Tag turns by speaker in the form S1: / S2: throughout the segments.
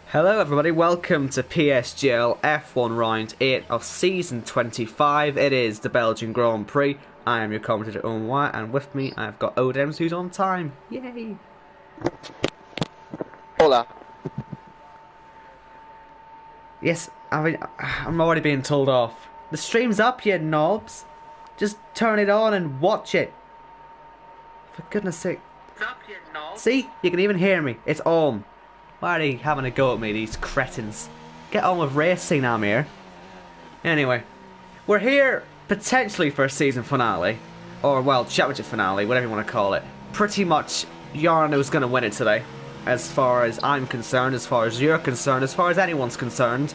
S1: Hello everybody, welcome to PSGL F1 Round 8 of Season 25. It is the Belgian Grand Prix. I am your commentator Owen Wyatt, and with me I've got Odems, who's on time. Yay!
S2: Hola.
S1: Yes, I'm already being told off. The stream's up, you knobs. Just turn it on and watch it. For goodness sake. It's up, you knobs. See? You can even hear me. It's on. Why are they having a go at me, these cretins? Get on with racing, I'm here. Anyway, we're here potentially for a season finale. Or, well, championship finale, whatever you want to call it. Pretty much, Jarno's going to win it today. As far as I'm concerned, as far as you're concerned, as far as anyone's concerned.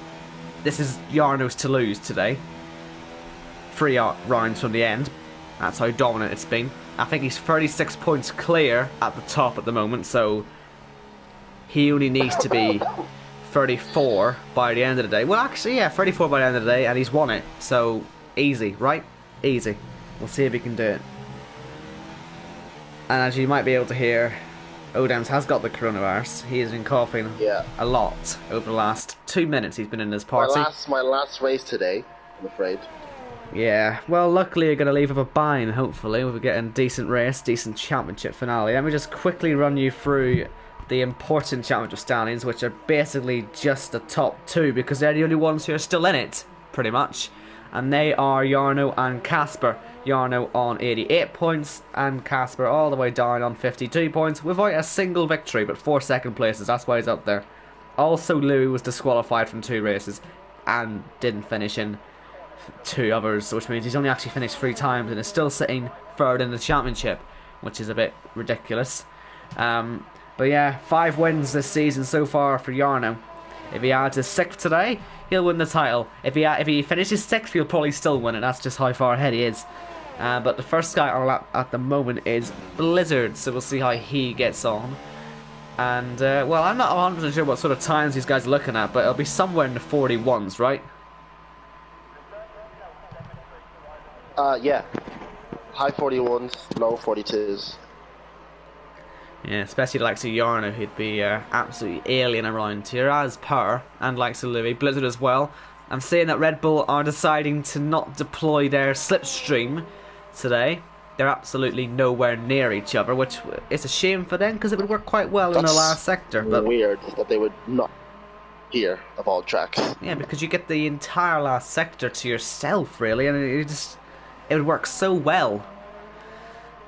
S1: This is Jarno's to lose today. 3 rounds from the end. That's how dominant it's been. I think he's 36 points clear at the top at the moment, so he only needs to be 34 by the end of the day. Well, actually, yeah, 34 by the end of the day, and he's won it. So, easy, right? Easy. We'll see if he can do it. And as you might be able to hear, Odems has got the coronavirus. He has been coughing a lot over the last 2 minutes he's been in this party.
S2: My last race today, I'm afraid.
S1: Yeah, well, luckily you're going to leave with a bine, hopefully. We'll be getting a decent race, decent championship finale. Let me just quickly run you through the important championship standings, which are basically just the top two, because they're the only ones who are still in it, pretty much. And they are Jarno and Casper. Jarno on 88 points, and Casper all the way down on 52 points, without a single victory, but 4 second places, that's why he's up there. Also, Louis was disqualified from 2 races, and didn't finish in 2 others, which means he's only actually finished 3 times, and is still sitting third in the championship, which is a bit ridiculous. But yeah, 5 wins this season so far for Jarno. If he adds his 6th today, he'll win the title. If he finishes 6th, he'll probably still win it. That's just how far ahead he is. But the first guy on lap at the moment is Blizzard, so we'll see how he gets on. And, well, I'm not 100% sure what sort of times these guys are looking at, but it'll be somewhere in the 41s, right?
S2: Yeah. High 41s, low 42s.
S1: Yeah, especially the likes of Jarno, who'd be absolutely alien around here, as per, and likes of Louis. Blizzard as well. I'm saying that Red Bull are deciding to not deploy their slipstream today. They're absolutely nowhere near each other, which is a shame for them, because it would work quite well in the last sector. But
S2: weird that they would not here of all tracks.
S1: Yeah, because you get the entire last sector to yourself, really, and it would work so well.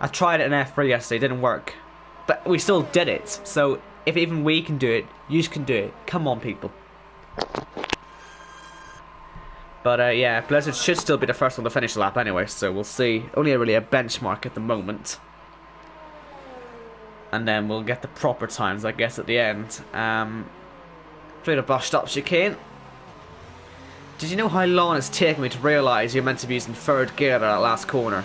S1: I tried it in F3 yesterday, it didn't work. But we still did it, so if even we can do it, you can do it. Come on, people. But yeah, Blizzard should still be the first one to finish the lap anyway, so we'll see. Only really a benchmark at the moment. And then we'll get the proper times, I guess, at the end. Through the bus stop chicane. Did you know how long it's taken me to realise you're meant to be using 3rd gear at that last corner?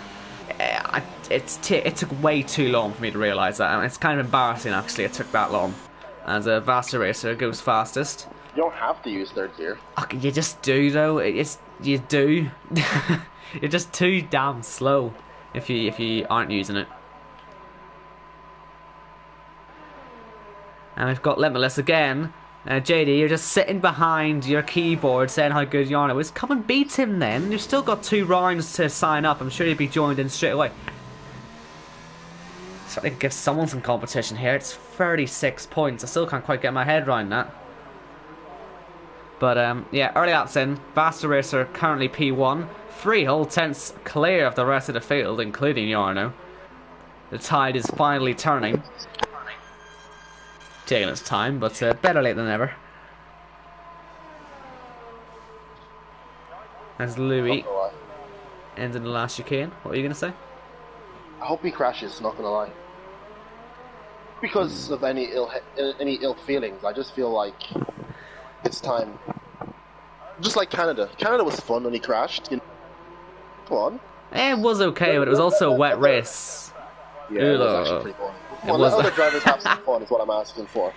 S1: It took way too long for me to realise that, and it's kind of embarrassing actually it took that long. As a Vasta racer goes fastest.
S2: You don't have to use 3rd gear.
S1: You just do though. You do. You're just too damn slow if you aren't using it. And we've got Limitless again. JD, you're just sitting behind your keyboard saying how good Jarno is. Come and beat him then. You've still got 2 rounds to sign up. I'm sure you'll be joined in straight away. So I can give someone some competition here. It's 36 points. I still can't quite get my head around that. But yeah, early laps in. Vasta Racer currently P1. 3 whole tenths clear of the rest of the field, including Jarno. The tide is finally turning. Taking its time, but better late than never. As Louis ends in the last chicane. What are you going to say?
S2: I hope he crashes, not gonna lie. Because of any ill feelings, I just feel like it's time. Just like Canada. Canada was fun when he crashed. Come on.
S1: It was okay, but it was also a wet race.
S2: Yeah, it was actually pretty fun. Well, let other drivers have some fun is what I'm asking for.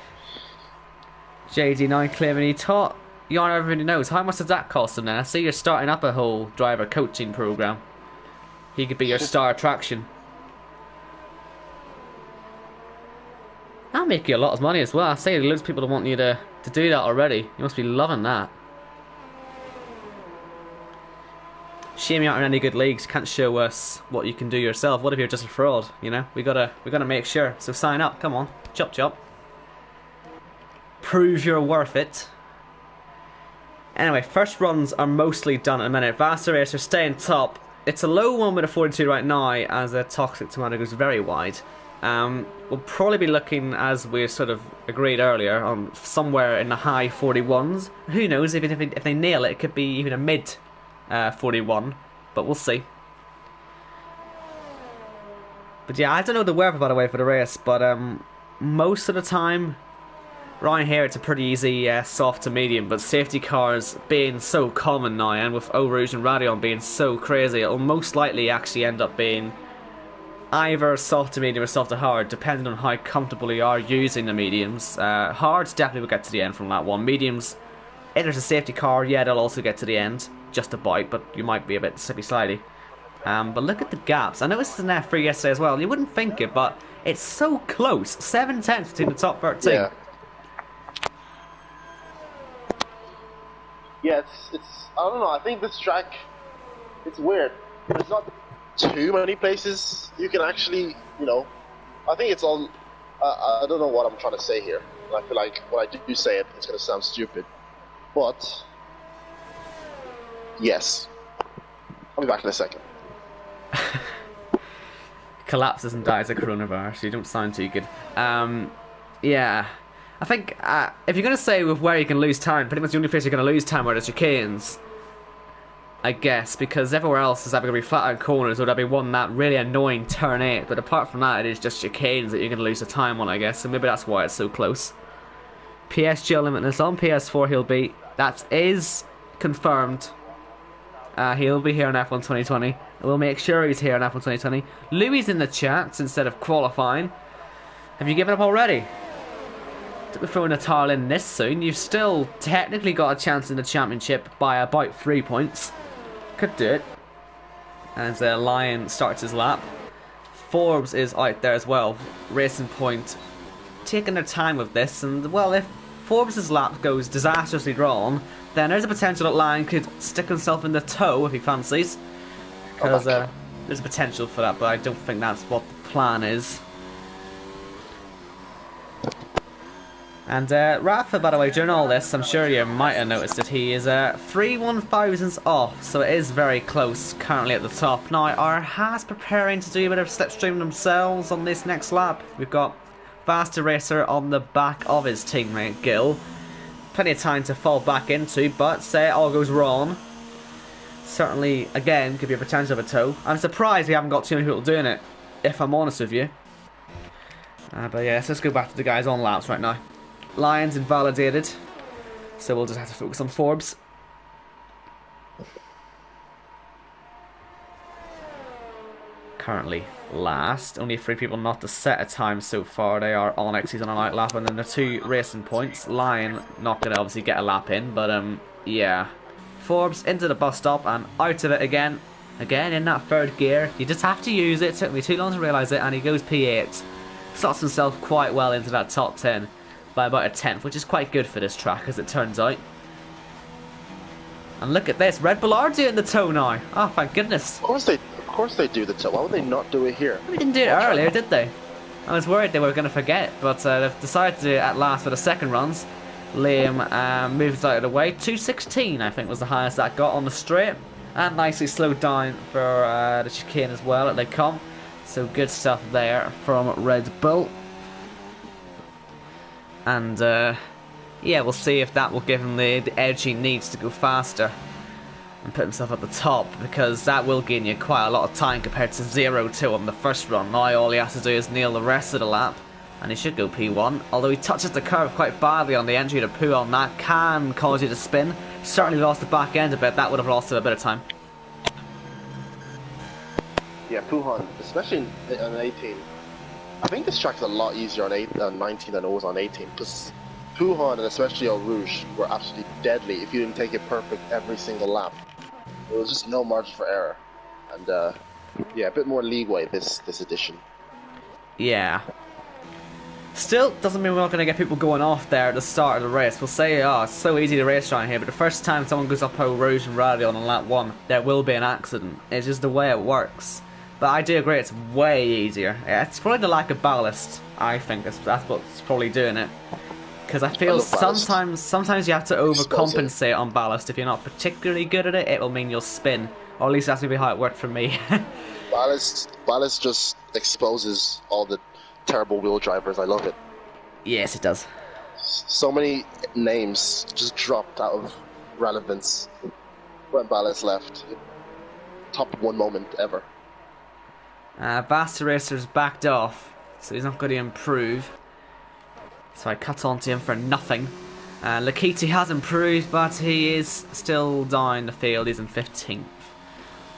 S1: JD9 claiming he taught Jarno everything he knows. How much does that cost him then? I see you're starting up a whole driver coaching program. He could be your star attraction. That'll make you a lot of money as well. I say loads of people want you to do that already. You must be loving that. Shame you aren't in any good leagues. Can't show us what you can do yourself. What if you're just a fraud? You know, we gotta make sure. So sign up. Come on, chop chop. Prove you're worth it. Anyway, first runs are mostly done in a minute. Vasta Racer staying top. It's a low one with a 42 right now, as a Toxic Tomato goes very wide. We'll probably be looking, as we sort of agreed earlier, on somewhere in the high 41s. Who knows? Even if they nail it, it could be even a mid 41, but we'll see. But yeah, I don't know the weather, by the way, for the race, but most of the time around here it's a pretty easy soft to medium, but safety cars being so common now, and with Eau Rouge and Radeon being so crazy, it'll most likely actually end up being either soft to medium or soft to hard, depending on how comfortable you are using the mediums. Hards definitely will get to the end from that one. Mediums, if there's a safety car, yeah, they'll also get to the end, just about, but you might be a bit slippy slidey. But look at the gaps. I noticed in F3 yesterday as well. You wouldn't think it, but it's so close. 7 tenths between the top 13.
S2: Yeah. Yeah, it's I don't know. I think this track, it's weird. There's not too many places you can actually, you know. I think it's all. I don't know what I'm trying to say here. I feel like when I do say it, it's gonna sound stupid. But yes, I'll be back in a second.
S1: Collapses and dies of coronavirus. You don't sound too good. Yeah. I think if you're going to say with where you can lose time, pretty much the only place you're going to lose time are the chicanes, I guess, because everywhere else is either going to be flat out corners or there'll be one that really annoying turn 8, but apart from that, it is just chicanes that you're going to lose the time on, I guess, so maybe that's why it's so close. PSGL limitless on PS4 he'll be. That is confirmed. He'll be here in F1 2020. We'll make sure he's here in F1 2020. Louis in the chat instead of qualifying. Have you given up already? We're throwing a towel in this soon. You've still technically got a chance in the championship by about 3 points. Could do it. As Lion starts his lap. Forbes is out there as well. Racing Point taking their time with this. And, well, if Forbes' lap goes disastrously wrong, then there's a potential that Lion could stick himself in the toe if he fancies. Because there's a potential for that, but I don't think that's what the plan is. And Rafa, by the way, during all this, I'm sure you might have noticed that he is 3/1000ths off, so it is very close currently at the top. Now, our Haas preparing to do a bit of slipstream themselves on this next lap. We've got Faster Racer on the back of his teammate Gil. Plenty of time to fall back into, but say it all goes wrong, certainly, again, could be a potential of a toe. I'm surprised we haven't got too many people doing it, if I'm honest with you. But yeah, let's go back to the guys on laps right now. Lions invalidated, so we'll just have to focus on Forbes. Currently last. Only 3 people not to set a time so far. They are Onyx, he's on a light lap, and then the 2 Racing Points. Lion not going to obviously get a lap in, but yeah. Forbes into the bus stop and out of it again. Again in that 3rd gear. You just have to use it. It took me too long to realise it, and he goes P8. Slots himself quite well into that top 10 by about a 10th, which is quite good for this track as it turns out. And look at this, Red Bull are doing the toe now. Oh, thank goodness.
S2: Of course they do the toe. Why would they not do it here?
S1: We didn't do it earlier, did they? I was worried they were going to forget, but they've decided to do it at last for the 2nd runs. Liam moves out of the way. 2:16, I think, was the highest that got on the straight. And nicely slowed down for the chicane as well as they come. So good stuff there from Red Bull. And yeah, we'll see if that will give him the edge he needs to go faster and put himself at the top, because that will gain you quite a lot of time compared to 0-2 on the first run. Now all he has to do is nail the rest of the lap, and he should go P1, although he touches the curve quite badly on the entry to Poo on. That can cause you to spin. Certainly lost the back end a bit. That would have lost him a bit of time.
S2: Yeah, Puhan, especially on 18. I think this track is a lot easier on 19 than it was on 18, because Puhan and especially Eau Rouge were absolutely deadly if you didn't take it perfect every single lap. There was just no margin for error, and yeah, a bit more leeway this edition.
S1: Yeah. Still doesn't mean we're not going to get people going off there at the start of the race. We'll say, oh, it's so easy to race around here, but the first time someone goes up Eau Rouge and Radion on lap 1, there will be an accident. It's just the way it works. But I do agree it's way easier. Yeah, it's probably the lack of ballast, I think. That's what's probably doing it. Because I feel sometimes you have to overcompensate on ballast. If you're not particularly good at it, it will mean you'll spin. Or at least that's maybe how it worked for me.
S2: Ballast just exposes all the terrible wheel drivers. I love it.
S1: Yes, it does.
S2: So many names just dropped out of relevance when ballast left. Top one moment ever.
S1: Basta Racer's backed off, so he's not going to improve. So I cut onto him for nothing. Lakiti has improved, but he is still down the field. He's in 15th.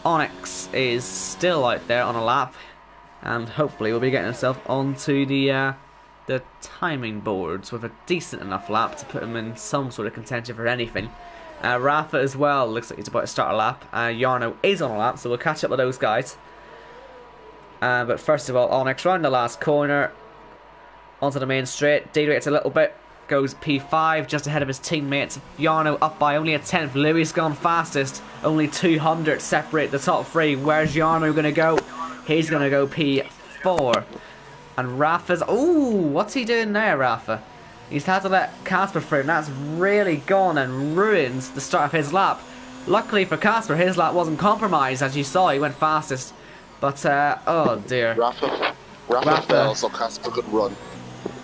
S1: Onyx is still out there on a lap, and hopefully will be getting himself onto the timing boards with a decent enough lap to put him in some sort of contention for anything. Rafa as well looks like he's about to start a lap. Jarno is on a lap, so we'll catch up with those guys. But first of all, Onyx round the last corner onto the main straight, deviates a little bit, goes P5 just ahead of his teammates. Jarno up by only a tenth. Louis gone fastest, only 200 separate the top three. Where's Jarno going to go? He's going to go P4. And Rafa's... Ooh, what's he doing there, Rafa? He's had to let Casper through, and that's really gone and ruined the start of his lap. Luckily for Casper, his lap wasn't compromised. As you saw, he went fastest. But, oh dear.
S2: Rafa fell, so Casper could run.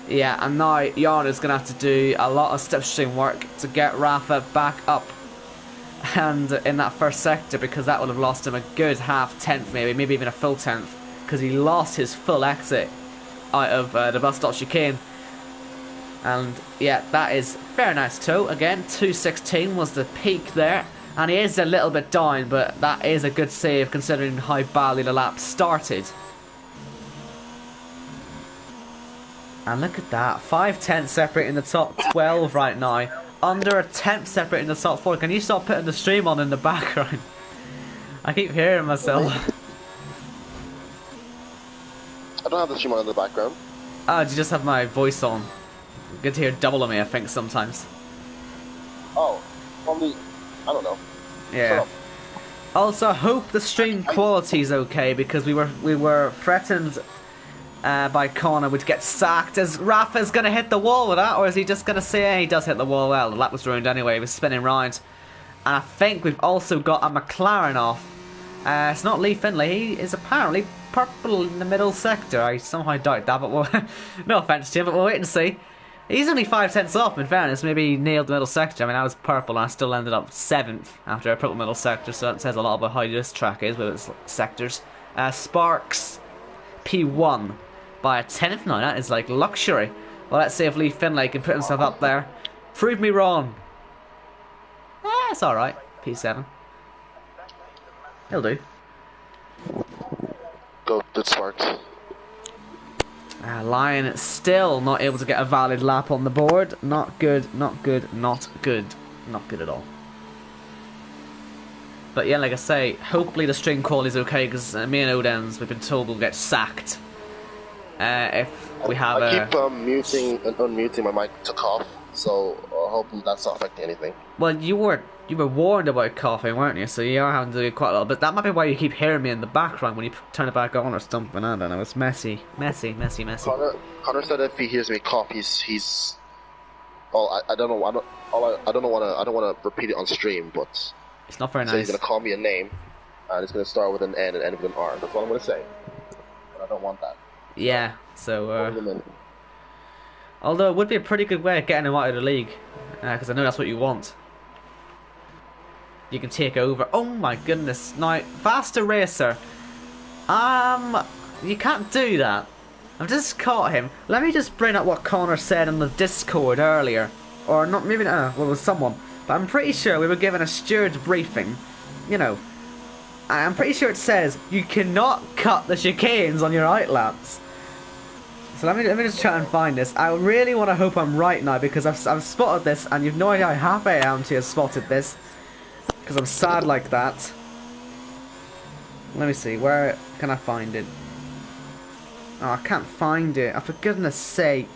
S1: Yeah, and now Jarno's going to have to do a lot of slipstream work to get Rafa back up. And in that first sector, because that would have lost him a good half tenth, maybe even a full tenth, because he lost his full exit out of the bus stop chicane. And yeah, that is very nice toe. Again, 2:16 was the peak there, and he is a little bit down, but that is a good save considering how badly the lap started. And look at that, 5 tenths separating the top 12 right now. Under a tenth separating the top 4. Can you stop putting the stream on in the background? I keep hearing myself.
S2: I don't have the stream on in the background.
S1: Oh, do you just have my voice on? Good to hear double of me, I think, sometimes.
S2: Oh, probably, I don't know.
S1: Yeah. Also, I hope the stream quality is okay, because we were threatened by Connor would get sacked. Is Rafa's going to hit the wall with that, or is he just going to say, hey, he does hit the wall? Well, the lap was ruined anyway, he was spinning round. And I think we've also got a McLaren off. It's not Lee Finlay, he is apparently purple in the middle sector. I somehow doubt that, but we'll, no offence to him, but we'll wait and see. He's only 5 tenths off, in fairness. Maybe he nailed the middle sector. I mean, I was purple and I still ended up 7th after a purple middle sector, so that says a lot about how this track is with its sectors. Sparks P1 by a tenth now. That is like luxury. Well, let's see if Lee Finlay can put himself up there. Prove me wrong. It's alright. P7. He'll do.
S2: Go, good Sparks.
S1: Lion still not able to get a valid lap on the board. Not good, not good, not good. Not good at all. But yeah, like I say, hopefully the stream quality is okay, because me and Odens, we've been told we'll get sacked. If we have
S2: I keep muting and unmuting my mic to cough, so hopefully that's not affecting anything.
S1: Well, you were warned about coughing, weren't you? So you are having to do quite a lot. But that might be why you keep hearing me in the background when you turn it back on or something. I don't know. It's messy. Connor
S2: said if he hears me cough, he's. Oh, I don't know. I don't want to repeat it on stream, but
S1: it's not very nice.
S2: So he's gonna call me a name, and it's gonna start with an N and end with an R. That's all I'm gonna say. But I don't want that.
S1: Yeah. So. Although it would be a pretty good way of getting him out of the league, because I know that's what you want. You can take over. Oh my goodness. Now, faster racer. You can't do that. I've just caught him. Let me just bring up what Connor said in the Discord earlier. Or not, maybe not, well, it was someone. But I'm pretty sure we were given a steward's briefing. You know. I'm pretty sure it says you cannot cut the chicanes on your outlaps. So let me just try and find this. I really want to hope I'm right now, because I've spotted this, and you've no idea how happy I am to have spotted this. Because I'm sad like that. Let me see, where can I find it? Oh, I can't find it. Oh, for goodness sake.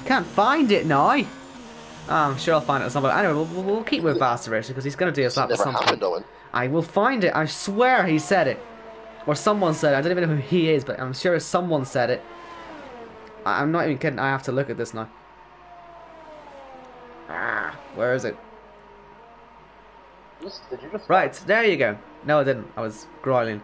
S1: Can't find it now. Oh, I'm sure I'll find it somewhere. Anyway, we'll keep with Vaster Racer because he's going to do us
S2: It
S1: that at
S2: never
S1: some
S2: happened,
S1: point.
S2: Owen.
S1: I will find it. I swear he said it. Or someone said it. I don't even know who he is, but I'm sure someone said it. I'm not even kidding. I have to look at this now. Where is it?
S2: Did you just...
S1: Right, there you go. No, I didn't. I was growling.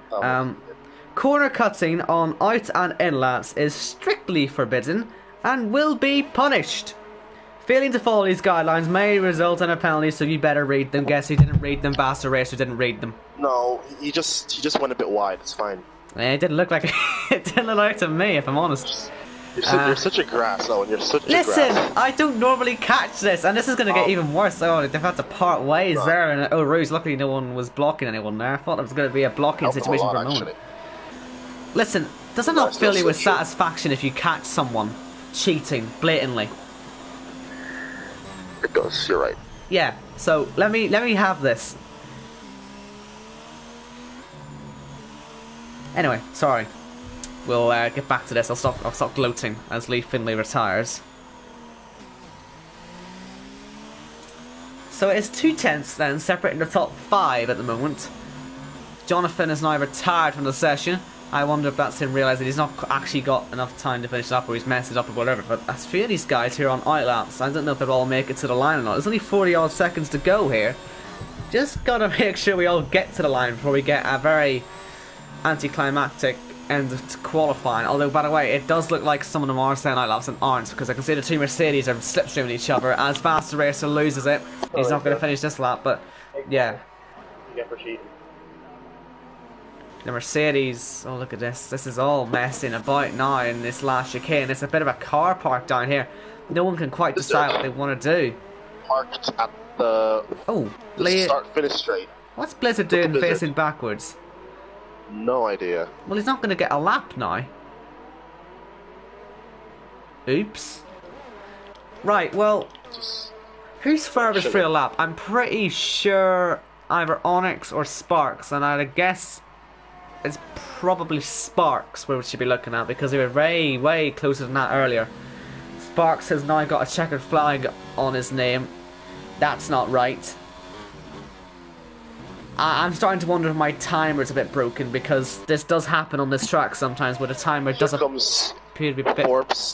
S1: Corner cutting on out and in laps is strictly forbidden and will be punished. Failing to follow these guidelines may result in a penalty, so you better read them. Guess who didn't read them? Vaster Racer didn't read them.
S2: No, he just went a bit wide. It's fine.
S1: It didn't look like it didn't look like to me, if I'm honest.
S2: You're such a grass, Owen. You're such a grass.
S1: Listen, I don't normally catch this, and this is going to get even worse. Oh, they've had to part ways there, and oh, Ruse, luckily no one was blocking anyone there. I thought it was going to be a blocking situation for a moment.
S2: Actually.
S1: Listen, does it not fill you with satisfaction if you catch someone cheating blatantly?
S2: It does. You're right.
S1: Yeah. So let me have this. Anyway, sorry. We'll get back to this. I'll stop gloating as Lee Finlay retires. So it's 2/10 then, separating the top 5 at the moment. Jonathan is now retired from the session. I wonder if that's him realising he's not actually got enough time to finish it up, or he's messed it up or whatever. But as for these guys here on outlaps, I don't know if they'll all make it to the line or not. There's only 40 odd seconds to go here. Just gotta make sure we all get to the line before we get a very anticlimactic end to qualifying. Although, by the way, it does look like some of them are saying outlaps and aren't, because I can see the two Mercedes are slipstreaming each other. As Vaster Racer loses it, he's not going to finish this lap, but yeah.
S2: You get for cheating.
S1: The Mercedes, oh look at this, this is all messing about now in this last chicane. It's a bit of a car park down here. No one can quite decide what they want to do.
S2: Parked at the start-finish straight.
S1: What's Blizzard doing facing backwards?
S2: No idea.
S1: Well, he's not going to get a lap now. Oops. Right, well, who's furthest through a lap? I'm pretty sure either Onyx or Sparks, and I'd guess it's probably Sparks where we should be looking at, because they were way closer than that earlier. Sparks has now got a checkered flag on his name. That's not right. I'm starting to wonder if my timer's a bit broken, because this does happen on this track sometimes where the timer doesn't appear to be a bit...
S2: Forbes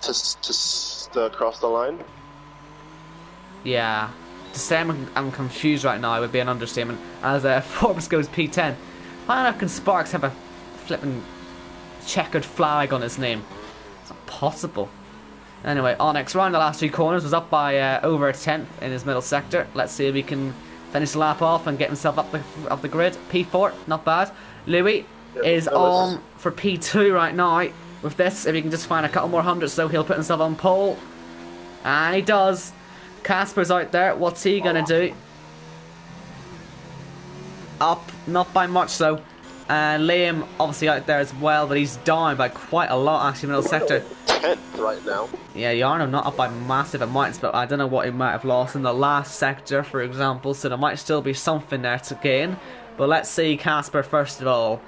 S2: to cross the line.
S1: Yeah. To say I'm confused right now would be an understatement, as Forbes goes P10. Why on earth can Sparks have a flipping checkered flag on his name? It's not possible. Anyway, Onyx round the last 2 corners was up by over a tenth in his middle sector. Let's see if we can finish the lap off and get himself up the grid. P4, not bad. Louis is on for P2 right now. With this, if he can just find a couple more hundreds, so he'll put himself on pole. And he does. Casper's out there. What's he gonna do? Up, not by much though. And Liam obviously out there as well, but he's down by quite a lot actually, middle sector.
S2: 10th right now.
S1: Yeah, Yarno not up by massive amounts, but I don't know what he might have lost in the last sector, for example, so there might still be something there to gain. But let's see Casper first of all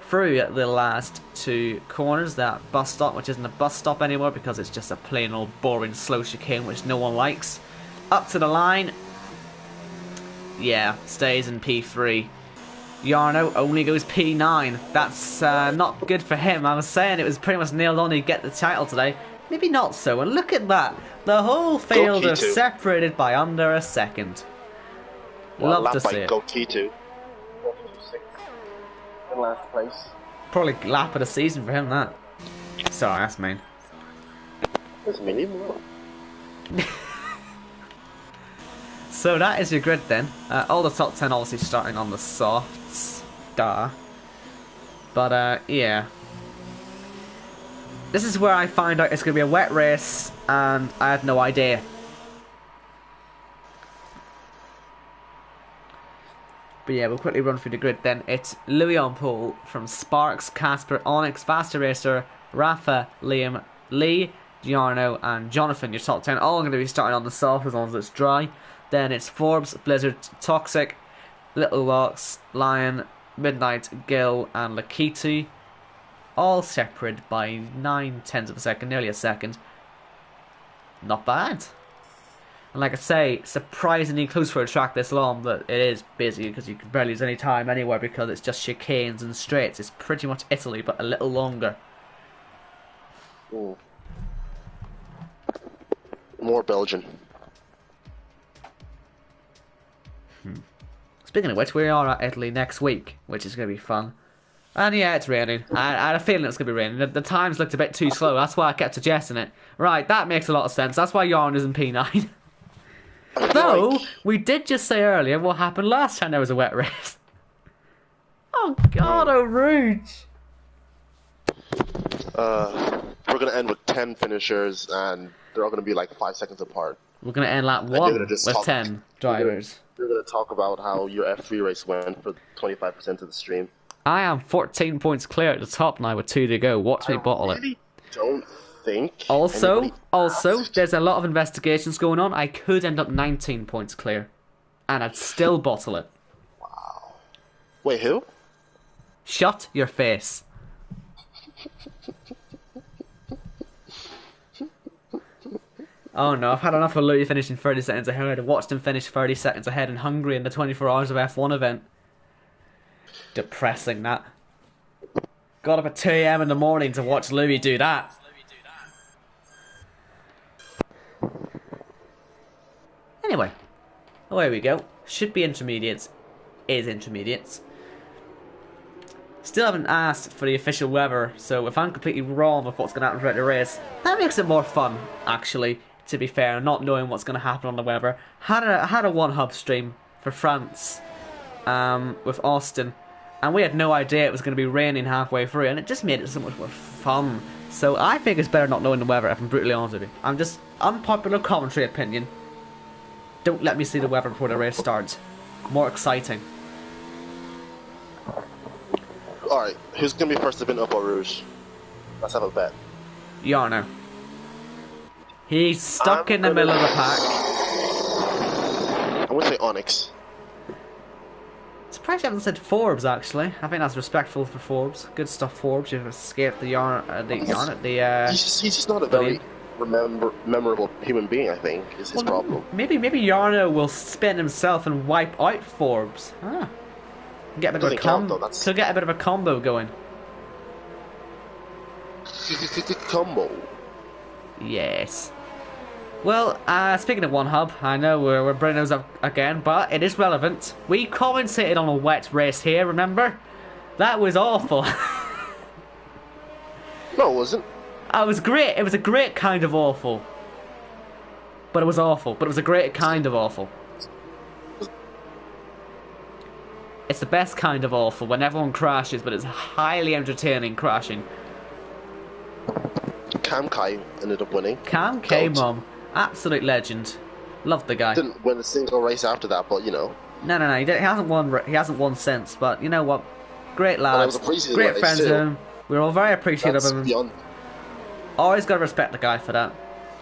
S1: through the last 2 corners. That bus stop, which isn't a bus stop anymore because it's just a plain old boring slow chicane which no one likes. Up to the line. Yeah, stays in P3. Yarno only goes P9. That's not good for him. I was saying it was pretty much nailed on he'd get the title today. Maybe not so. And look at that. The whole field are separated by under a second. Love to see it.
S2: Go T2. In last place.
S1: Probably lap of the season for him, that. Sorry, that's mean.
S2: That's mean.
S1: So that is your grid then. All the top 10 obviously starting on the softs. Duh. But yeah. This is where I find out it's going to be a wet race, and I had no idea. But yeah, we'll quickly run through the grid then. It's Louis on pole from Sparks, Casper, Onyx, Vaster Racer, Rafa, Liam, Lee, Giarno and Jonathan. Your top 10 all going to be starting on the soft as long as it's dry. Then it's Forbes, Blizzard, Toxic, Little Lox, Lion, Midnight, Gil and Lakitu. all separated by 9/10 of a second, nearly a second. Not bad. And like I say, surprisingly close for a track this long, but it is busy because you can barely lose any time anywhere because it's just chicanes and straights. It's pretty much Italy, but a little longer.
S2: Ooh. More Belgian.
S1: Speaking of which, we are at Italy next week, which is going to be fun. And yeah, it's raining. I had a feeling it was going to be raining. The times looked a bit too slow. That's why I kept suggesting it. Right, that makes a lot of sense. That's why Yarn is in P9. Though, we did just say earlier what happened last time there was a wet race. Oh god, oh Rouge!
S2: We're going to end with 10 finishers, and they're all going to be like 5 seconds apart.
S1: We're going to end lap 1 with 10 drivers.
S2: We're going to talk about how your F3 race went for 25% of the stream.
S1: I am 14 points clear at the top now with 2 to go. Watch me bottle it.
S2: Don't think.
S1: Also, there's a lot of investigations going on. I could end up 19 points clear, and I'd still bottle it.
S2: Wow. Wait, who?
S1: Shut your face. Oh no, I've had enough of Louis finishing 30 seconds ahead. I watched him finish 30 seconds ahead in Hungary in the 24 Hours of F1 event. Depressing, that. Got up at 2 AM in the morning to watch Louis do that. Anyway, away we go. Should be intermediates. Is intermediates. Still haven't asked for the official weather, so if I'm completely wrong with what's going to happen throughout the race, that makes it more fun, actually, to be fair, not knowing what's going to happen on the weather. Had a one hub stream for France with Austin, and we had no idea it was going to be raining halfway through, and it just made it so much more fun. So I think it's better not knowing the weather, if I'm brutally honest with you. I'm just unpopular commentary opinion. Don't let me see the weather before the race starts. More exciting.
S2: Alright, who's going to be first to win Up or Rouge? Let's have a bet.
S1: Yarno. He's stuck in the middle of the pack.
S2: I'm going to say Onyx.
S1: Surprised you haven't said Forbes, actually. I think that's respectful for Forbes. Good stuff, Forbes. You've escaped the
S2: He's just not a very memorable human being, I think, is his problem.
S1: Maybe Yarno will spin himself and wipe out Forbes. Ah. Get a bit of a combo. So get a bit of a combo going.
S2: Combo.
S1: Yes. Well, speaking of one hub, I know we're bringing those up again, but it is relevant. We commentated on a wet race here, remember? That was awful.
S2: No, it wasn't.
S1: It was great. It was a great kind of awful. But it was awful. But it was a great kind of awful. It's the best kind of awful when everyone crashes, but it's highly entertaining crashing.
S2: Cam Kai ended up winning.
S1: Cam K, mum. Absolute legend. Loved the guy.
S2: Didn't win a single race after that, but you know.
S1: No. He hasn't won. He hasn't won since. But you know what? Great lad. Great friends of him. We're all very appreciative of him.
S2: Beyond.
S1: Always gotta respect the guy for that.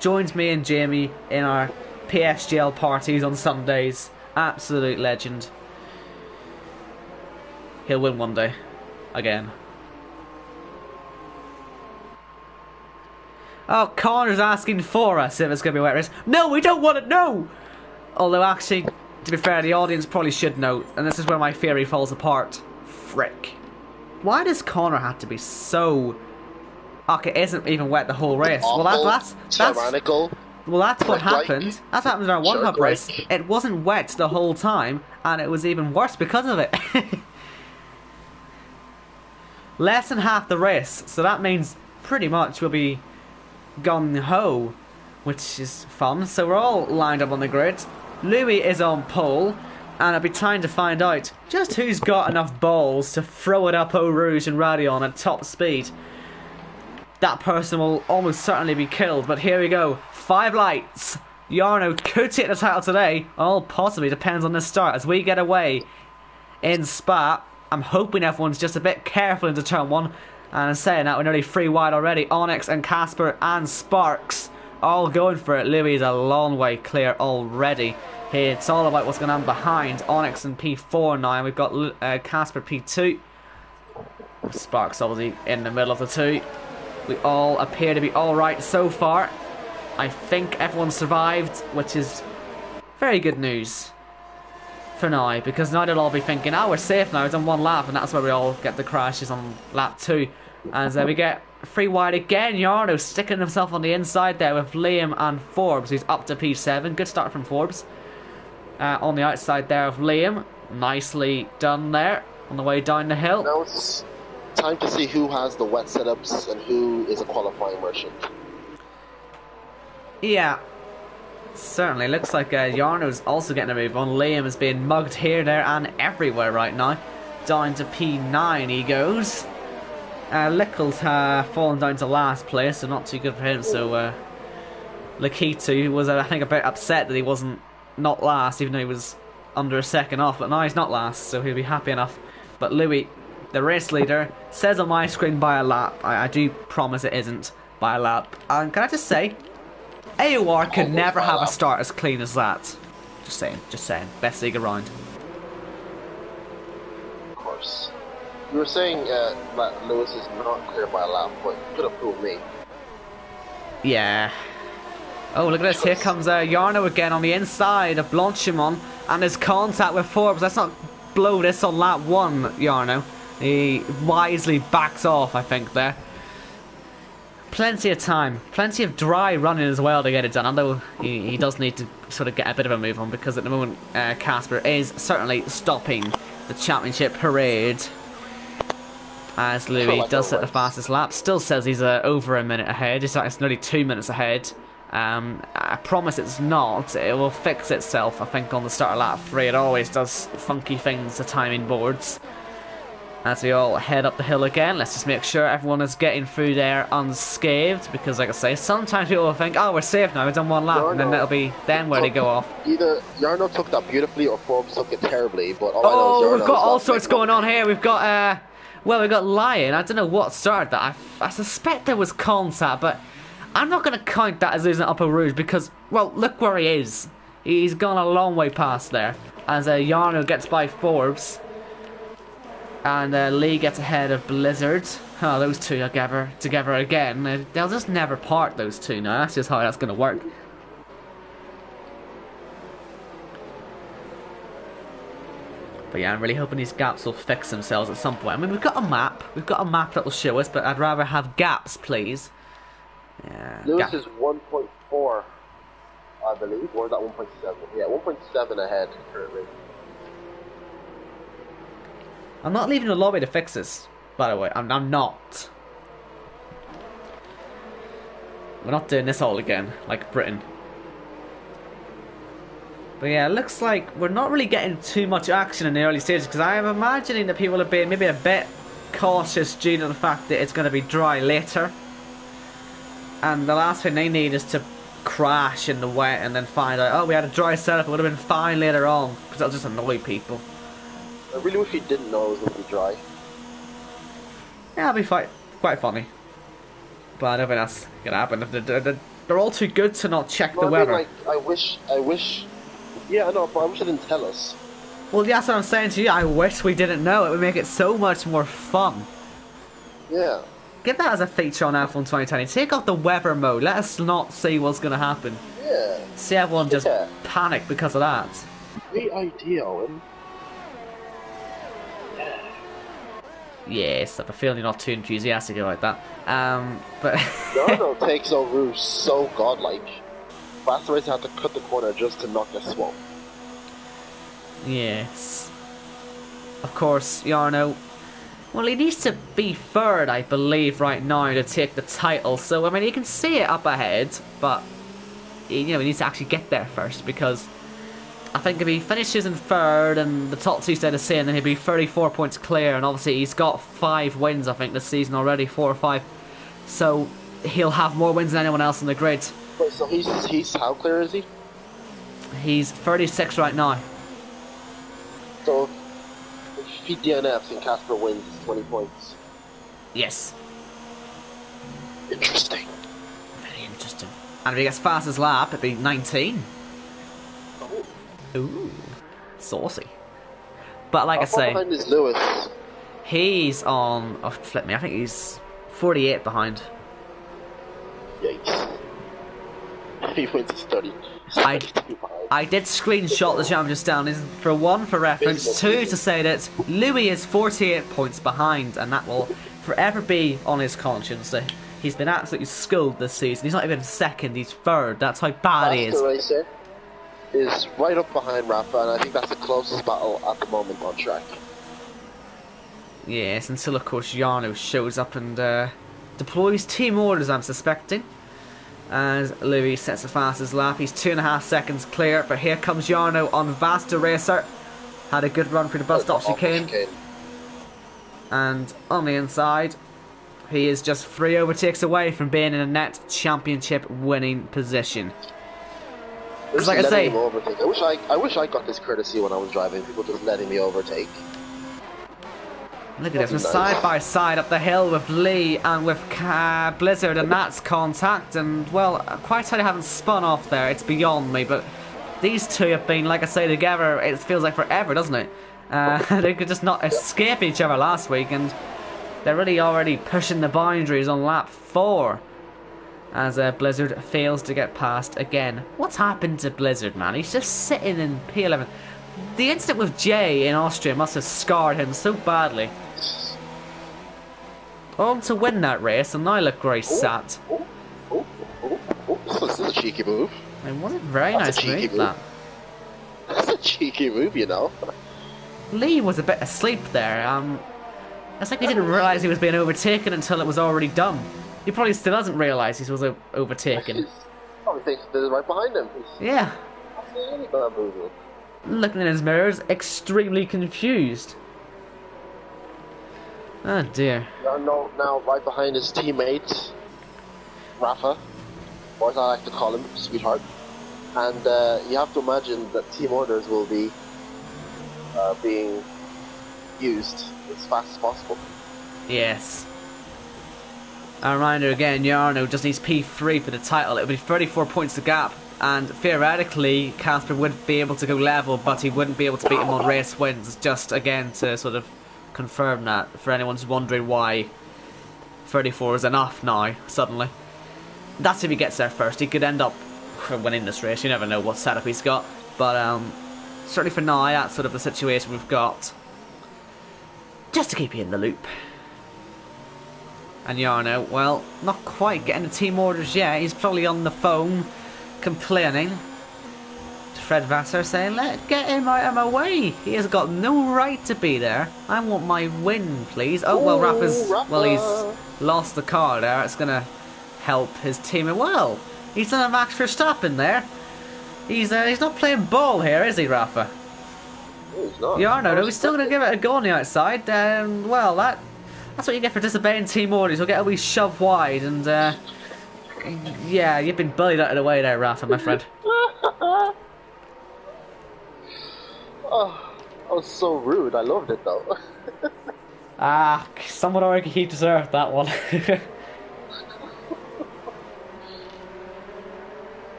S1: Joins me and Jamie in our PSGL parties on Sundays. Absolute legend. He'll win one day. Again. Oh, Connor's asking for us if it's going to be a wet race. No, we don't want to know! Although, actually, to be fair, the audience probably should know. And this is where my theory falls apart. Frick. Why does Connor have to be so... Okay, it isn't even wet the whole race.
S2: Awful,
S1: well, that's
S2: tyrannical.
S1: Well, that's what happened. That's what happened in our one hub race. It wasn't wet the whole time, and it was even worse because of it. Less than half the race, so that means pretty much we'll be gung-ho, which is fun. So we're all lined up on the grid. Louis is on pole, and it'll be time to find out just who's got enough balls to throw it up Eau Rouge and Radion at top speed. That person will almost certainly be killed, but here we go. 5 lights. Yarno could take the title today. All possibly depends on the start as we get away in Spa. I'm hoping everyone's just a bit careful into turn 1. And in saying that, we're nearly 3 wide already. Onyx and Casper and Sparks all going for it. Louis is a long way clear already. Here, it's all about what's going on behind. Onyx and P4 now, and we've got Casper P2. Sparks obviously in the middle of the two. We all appear to be alright so far. I think everyone survived, which is very good news for now, because now they'll all be thinking, oh, we're safe now, it's on one lap, and that's where we all get the crashes on lap 2. As we get free wide again, Yarno sticking himself on the inside there with Liam and Forbes, who's up to P7. Good start from Forbes. On the outside there of Liam. Nicely done there on the way down the hill.
S2: Now it's time to see who has the wet setups and who is a qualifying merchant.
S1: Yeah, certainly. Looks like Yarno's also getting a move on. Liam is being mugged here, there, and everywhere right now. Down to P9 he goes. Lickle's fallen down to last place, so not too good for him. So Lakitu was, I think, a bit upset that he wasn't not last, even though he was under a second off. But now he's not last, so he'll be happy enough. But Louis, the race leader, says on my screen by a lap. I do promise it isn't by a lap. And can I just say, AOR could never have a start as clean as that. Just saying, just saying. Best league around.
S2: Of course. You were saying that Lewis is not clear by a lap, but you could have fooled me.
S1: Yeah. Oh, look at this. Here comes Yarno again on the inside of Blanchimont and his contact with Forbes. Let's not blow this on lap 1, Yarno. He wisely backs off, I think, there. Plenty of time. Plenty of dry running as well to get it done, although he does need to sort of get a bit of a move on, because at the moment Casper is certainly stopping the championship parade. As Louis does set the fastest lap. Still says he's over a minute ahead. It's nearly 2 minutes ahead. I promise it's not. It will fix itself, I think, on the start of lap 3. It always does funky things to timing boards. As we all head up the hill again, let's just make sure everyone is getting through there unscathed, because like I say, sometimes people will think, oh, we're safe now, we've done one lap,
S2: Yarno,
S1: and then that'll be then where they go off.
S2: Either Yarno took that beautifully or Forbes took it terribly, but all
S1: oh,
S2: I know is
S1: we've got all sorts going on here. We've got well, we've got Lion. I don't know what started that. I suspect there was contact, but I'm not going to count that as losing Upper Rouge, because, well, look where he is. He's gone a long way past there. As Yarno gets by Forbes. And Lee gets ahead of Blizzard. Oh, those two are together again. They'll just never part, those two now. That's just how that's going to work. But yeah, I'm really hoping these gaps will fix themselves at some point. I mean, we've got a map. We've got a map that will show us, but I'd rather have gaps, please. Yeah,
S2: Lewis is 1.4, I believe, or is that 1.7? Yeah, 1.7 ahead currently.
S1: I'm not leaving the lobby to fix this, by the way. I'm not. We're not doing this all again, like Britain. But yeah, it looks like we're not really getting too much action in the early stages, because I am imagining that people are being maybe a bit cautious due to the fact that it's going to be dry later. And the last thing they need is to crash in the wet and then find out, oh, we had a dry setup, it would have been fine later on, because that'll just annoy people.
S2: I really wish we didn't know it was going to be dry.
S1: Yeah, it'll be quite funny. But I don't think that's going to happen. They're all too good to not check the weather.
S2: Like, I wish... Yeah, I know, but I wish they didn't tell us.
S1: Well, that's what I'm saying to you. I wish we didn't know. It would make it so much more fun.
S2: Yeah.
S1: Get that as a feature on F1 2020. Take off the weather mode. Let us not see what's going to happen.
S2: Yeah.
S1: See everyone just panic because of that.
S2: Great idea, Owen.
S1: Yes, I have a feeling you're not too enthusiastic about that. But
S2: Yarno takes on Rouge so godlike. Fast Racer had to cut the corner just to not get swamped.
S1: Yes. Of course, Yarno. Well, he needs to be third, I believe, right now to take the title. So, I mean, you can see it up ahead, but he needs to actually get there first, because I think if he finishes in third and the top two stay the same, then he'll be 34 points clear, and obviously he's got 5 wins, I think, this season already, 4 or 5. So he'll have more wins than anyone else in the grid.
S2: Wait, so he's how clear is he?
S1: He's 36 right now.
S2: So if he DNFs and Casper wins, it's 20 points.
S1: Yes.
S2: Interesting.
S1: Very interesting. And if he gets fastest lap, it'd be 19.
S2: Oh.
S1: Ooh, saucy. But like I say,
S2: behind is Lewis.
S1: He's on. Oh, flip me. I think he's 48 behind.
S2: Yikes. He went to study.
S1: I did screenshot the championship down. For one, for reference. Two, to say that Louis is 48 points behind, and that will forever be on his conscience. He's been absolutely schooled this season. He's not even second, he's third. That's how bad he is.
S2: Master Racer is right up behind Rafa, and I think that's the closest battle at the moment on track.
S1: Yes, until of course Jarno shows up and deploys team orders, I'm suspecting. As Louis sets the fastest lap, he's 2.5 seconds clear, but here comes Jarno on Vasta Racer. Had a good run through the bus stop chicane. And on the inside, he is just 3 overtakes away from being in a net championship winning position. Because like I say,
S2: I wish I got this courtesy when I was driving. People just letting me overtake.
S1: Look at this, we're side by side up the hill with Lee and with Blizzard, and that's contact. And well, quite how they haven't spun off there, it's beyond me. But these two have been, like I say, together. It feels like forever, doesn't it? They could just not escape each other last week, and they're really already pushing the boundaries on lap 4. As Blizzard fails to get past again. What's happened to Blizzard, man? He's just sitting in P11. The incident with Jay in Austria must have scarred him so badly. On to win that race, and now look where he's sat.
S2: This is a cheeky move.
S1: It wasn't very nice move, that.
S2: That's a cheeky move, you know.
S1: Lee was a bit asleep there. It's like he didn't realise he was being overtaken until it was already done. He probably still hasn't realised he was overtaken.
S2: Probably thinks there's right behind him.
S1: Yeah. Looking in his mirrors, extremely confused. Oh dear.
S2: Now right behind his teammate, Rafa, or as I like to call him, Sweetheart. And you have to imagine that team orders will be being used as fast as possible.
S1: Yes. A reminder again, Jarno just needs P3 for the title. It would be 34 points to gap, and theoretically Casper would be able to go level, but he wouldn't be able to beat him on race wins. Just again to sort of confirm that, for anyone who's wondering why 34 is enough now, suddenly. That's if he gets there first. He could end up winning this race, you never know what setup he's got. But certainly for now, that's sort of the situation we've got. Just to keep you in the loop. And Jarno, well, not quite getting the team orders yet. He's probably on the phone complaining to Fred Vassar, saying, get him out of my way. He has got no right to be there. I want my win, please. Oh, well, well, he's lost the car there. It's going to help his team. Well, he's done a Max Verstappen there. He's not playing ball here, is he, Rafa?
S2: No, he's not.
S1: Jarno, though, he's still going to give it a go on the outside. Well, that's what you get for disobeying team orders. You'll get a wee shove wide, and yeah, you've been bullied out of the way there, Rafa, my friend.
S2: Oh, that was so rude. I loved it though.
S1: Some would argue he deserved that one.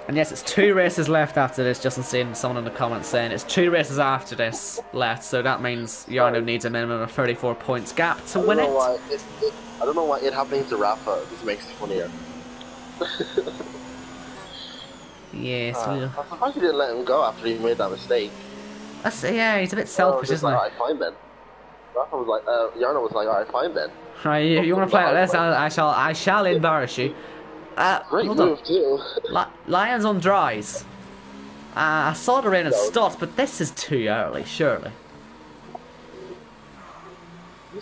S1: And yes, it's 2 races left after this. Just seeing someone in the comments saying it's 2 races after this left, so that means Jarno needs a minimum of 34 points gap to win it.
S2: I don't know why it happening to Rafa just makes it funnier.
S1: Yes,
S2: I'm surprised he didn't let him go after he made that mistake.
S1: Yeah, he's a bit selfish, isn't he?
S2: Alright, fine then. Rafa was like, Jarno was like, alright, fine then.
S1: Right, you want to play like this? I shall embarrass you.
S2: Great move too.
S1: Lions on dries. I saw the rain had stopped, but this is too early, surely.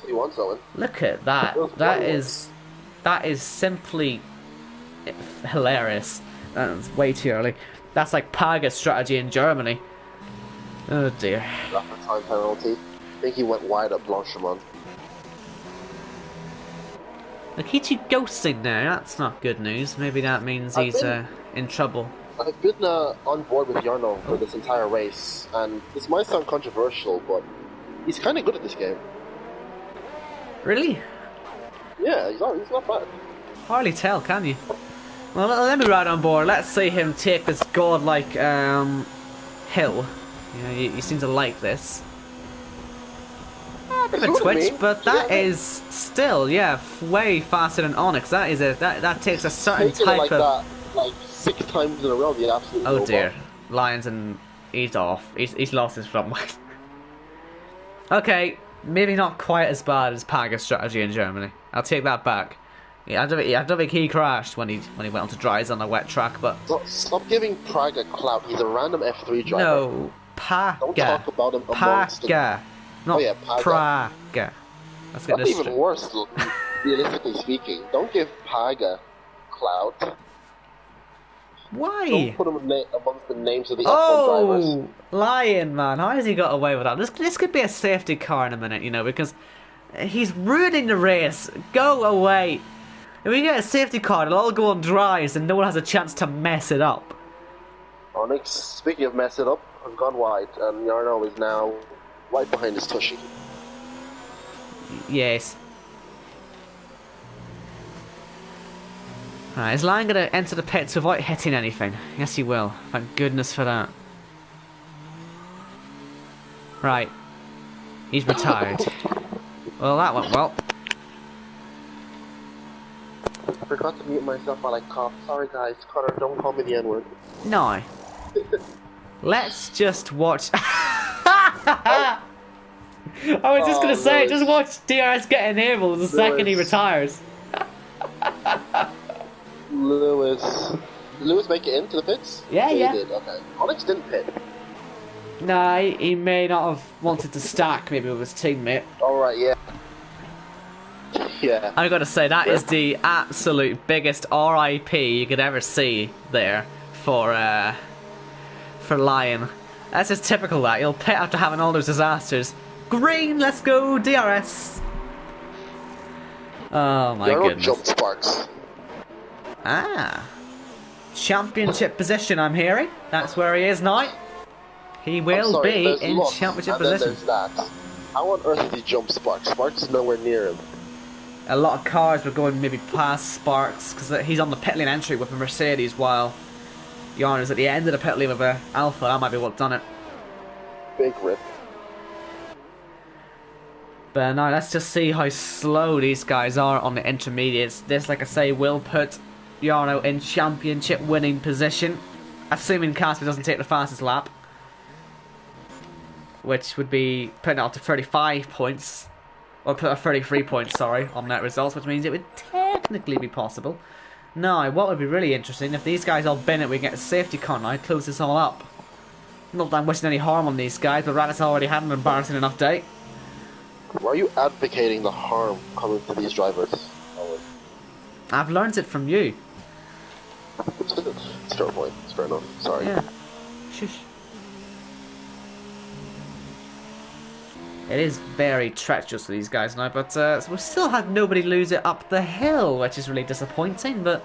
S2: You want someone?
S1: Look at that. That is simply hilarious. That's way too early. That's like Paga strategy in Germany. Oh dear.
S2: Rapid time penalty. I think he went wide at Blanchimont.
S1: Lakichi ghosting now. That's not good news. Maybe that means he's in trouble.
S2: I've been on board with Jarno for this entire race, and this might sound controversial, but he's kind of good at this game.
S1: Really?
S2: Yeah, he's not bad.
S1: Hardly tell, can you? Well, let me ride on board. Let's see him take this godlike hill. You seem to like this. bit of a twitch, but that is still, yeah, way faster than Onyx. That is that takes a certain
S2: Taking it
S1: type
S2: like
S1: of.
S2: that, like 6 times in a row, the absolute
S1: Oh
S2: robot.
S1: dear, Lions and he's off. He's lost his front wing. Okay, maybe not quite as bad as Paga's strategy in Germany. I'll take that back. Yeah, I don't think he crashed when he went on to dries on a wet track, but
S2: Stop giving Praga clout. He's a random F3 driver.
S1: no,
S2: Don't
S1: Paga,
S2: talk about him amongst the...
S1: Paga, not
S2: Oh yeah, Paga.
S1: Praga. Let's get
S2: That's
S1: this
S2: even
S1: straight.
S2: worse, realistically speaking. Don't give Paga clout.
S1: Why?
S2: Don't put him amongst the names of the F1 drivers.
S1: Oh, Lion, man. How has he got away with that? This could be a safety car in a minute, you know, because he's ruining the race. Go away. If we get a safety car, it'll all go on dries and no one has a chance to mess it up.
S2: Onyx, speaking of mess it up, has gone wide, and Yarno is now right behind his tushy.
S1: Yes. Right, is Lion going to enter the pits without hitting anything? Yes, he will. Thank goodness for that. Right. He's retired. Well, that went well.
S2: I forgot to mute myself while I coughed. Sorry guys, Connor, don't call me the N-word.
S1: No. Let's just watch... I was just going to say,
S2: Lewis.
S1: just watch DRS get enabled the second he
S2: Lewis.
S1: retires.
S2: Lewis make it into the pits?
S1: Yeah, yeah.
S2: He did, okay. Onyx didn't pit.
S1: Nah, he may not have wanted to stack maybe with his teammate.
S2: Alright, yeah. Yeah.
S1: I gotta say, that is the absolute biggest RIP you could ever see there for Lion. That's just typical that. He'll pit after having all those disasters. Green, let's go, DRS! Oh my goodness.
S2: Jump sparks.
S1: Ah. Championship position, I'm hearing. That's where he is now. He will be in
S2: loss,
S1: championship
S2: and then
S1: position.
S2: there's that. How on earth did he jump Sparks? Sparks is nowhere near him.
S1: A lot of cars were going maybe past Sparks because he's on the pit lane entry with a Mercedes while Yarn is at the end of the pit lane with a Alpha. That might be what done it.
S2: Big rip.
S1: But now let's just see how slow these guys are on the intermediates. This, like I say, will put Yarno in championship winning position, assuming Casper doesn't take the fastest lap, which would be putting it up to 35 points, or put 33 points, sorry, on net results, which means it would technically be possible. Now, what would be really interesting, if these guys all bin it, we get a safety car now, close this all up. Not that I'm wishing any harm on these guys, but Raditz already had an embarrassing enough day.
S2: Why are you advocating the harm coming to these drivers?
S1: I've learned it from you.
S2: It's fair point. It's fair enough. Sorry.
S1: Yeah. Shush. It is very treacherous for these guys now, but we still had nobody lose it up the hill, which is really disappointing, but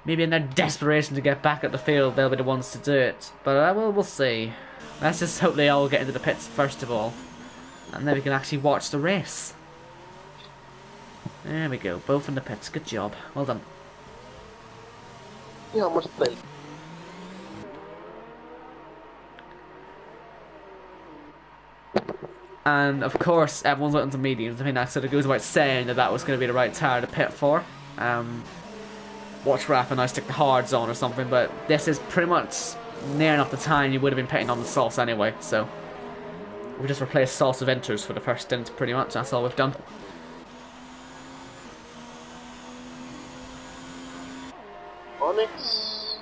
S1: maybe in their desperation to get back at the field, they'll be the ones to do it. But we'll see. Let's just hope they all get into the pits first of all, and then we can actually watch the race. There we go, both in the pits. Good job. Well done.
S2: Yeah, how much they...
S1: And of course, everyone's looking to mediums. I mean, that sort of goes without saying that that was going to be the right tire to pit for. Watch Rafa and I stick the hards on or something, but this is pretty much near enough the time you would have been pitting on the sauce anyway, so we just replaced sauce with inters for the first stint, pretty much. That's all we've done.
S2: Onyx?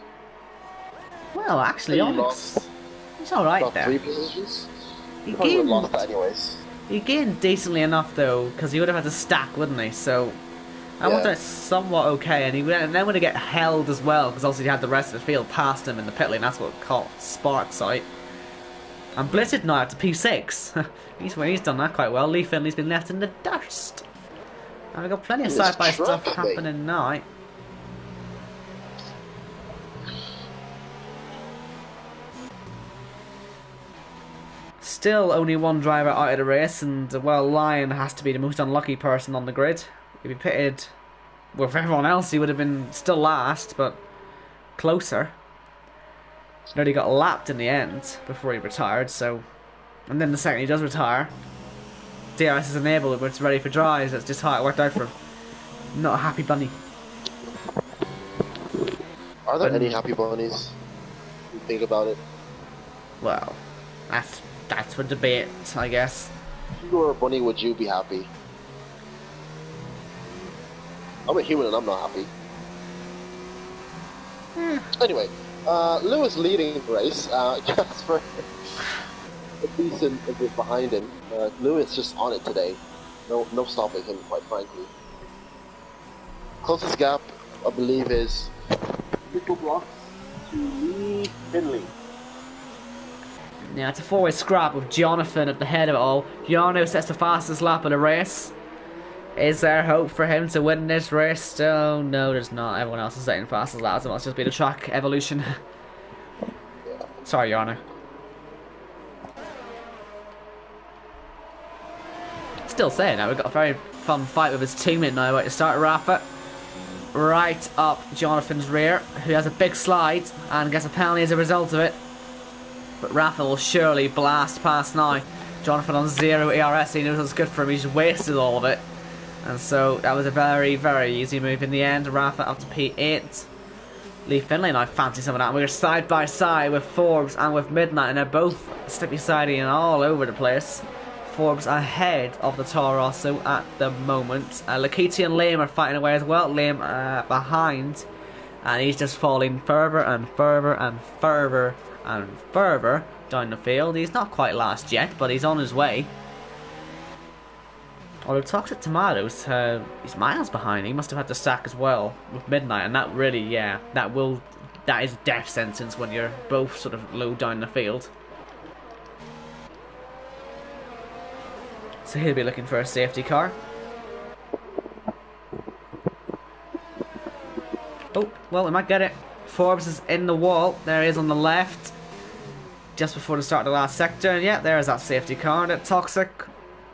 S1: Well, actually,
S2: He
S1: Onyx,
S2: lost
S1: he's alright
S2: about
S1: there.
S2: 3 positions?
S1: He
S2: Probably would have
S1: gained,
S2: lost that anyways.
S1: he gained decently enough though, because he would have had to stack, wouldn't he? So I
S2: Yeah.
S1: wonder it's somewhat okay, and then would have get held as well, because obviously he had the rest of the field past him in the pit lane. That's what caught Sparks out. And Blizzard now up to P6. he's done that quite well. Lee Finley's been left in the dust. And we've got plenty of
S2: He is
S1: side-by stuff
S2: trapped, mate.
S1: happening now. Still only one driver out of the race, and well, Lion has to be the most unlucky person on the grid. If he pitted with everyone else, he would have been still last, but closer. Nearly got lapped in the end before he retired, so... And then the second he does retire, DRS is enabled, but it's ready for drives. That's just how it worked out for him. Not a happy bunny.
S2: Are there any happy bunnies? You think about it.
S1: Well, that's for debate, I guess.
S2: If you were a bunny, would you be happy? I'm a human and I'm not happy. Anyway, Lewis leading the race. Jasper a decent a bit behind him. Lewis just on it today. No stopping him, quite frankly. Closest gap, I believe, is little blocks to Lee Finley.
S1: Yeah, it's a four-way scrap with Jonathan at the head of it all. Jarno sets the fastest lap of the race. Is there hope for him to win this race? Oh, no, there's not. Everyone else is setting fastest laps. It must just be the track evolution. Sorry, Jarno. Still saying that, we've got a very fun fight with his teammate now about to start. Rafa right up Jonathan's rear, who has a big slide and gets a penalty as a result of it. But Rafa will surely blast past now. Jonathan on 0 ERS, he knows what's good for him, he's wasted all of it. And so that was a very, very easy move in the end. Rafa up to P8. Lee Finley and I fancy some of that. We're side by side with Forbes and with Midnight, and they're both slippy-sidey and all over the place. Forbes ahead of the Toro Rosso at the moment. Lakiti and Liam are fighting away as well. Liam behind, and he's just falling further and further and further and further down the field. He's not quite last yet, but he's on his way. Although Toxic Tomatoes, he's miles behind. He must have had to stack as well with Midnight, and that really, yeah, that is a death sentence when you're both sort of low down the field. So he'll be looking for a safety car. Oh, well, we might get it. Forbes is in the wall. There he is on the left. Just before the start of the last sector. And yeah, there is that safety car that Toxic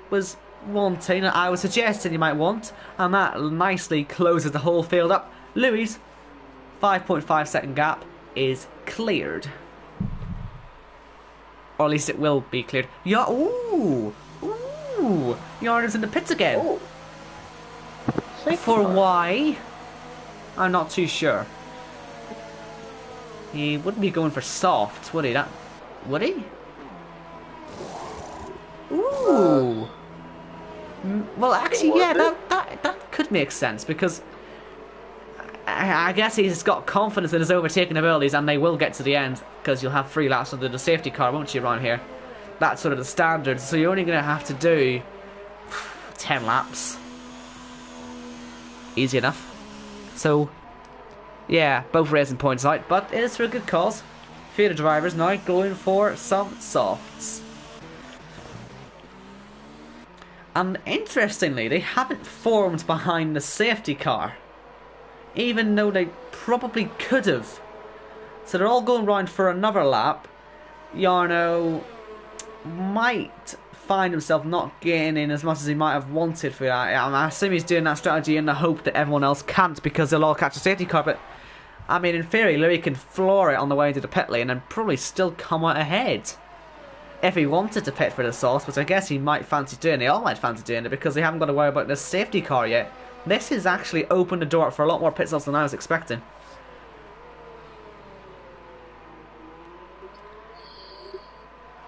S1: was wanting. I was suggesting you might want. And that nicely closes the whole field up. Louis' 5.5 second gap is cleared. Or at least it will be cleared. Yeah, ooh! Ooh! Yarner's in the pits again.
S2: Oh.
S1: For why? I'm not too sure. He wouldn't be going for soft, would he? Would he? Ooh. Well, actually, yeah, that could make sense because I guess he's got confidence in his overtaking abilities, and they will get to the end because you'll have 3 laps under the safety car, won't you, around here? That's sort of the standard, so you're only going to have to do 10 laps. Easy enough. So, yeah, both racing points out, but it is for a good cause. Few of the drivers now going for some softs. And interestingly, they haven't formed behind the safety car, even though they probably could have. So they're all going round for another lap. Jarno might find himself not getting in as much as he might have wanted for that. I assume he's doing that strategy in the hope that everyone else can't because they'll all catch a safety car. But I mean, in theory, Louis can floor it on the way into the pit lane and probably still come out ahead if he wanted to pit for the sauce, which I guess he might fancy doing. They all might fancy doing it because they haven't got to worry about the safety car yet. This has actually opened the door for a lot more pit stops than I was expecting.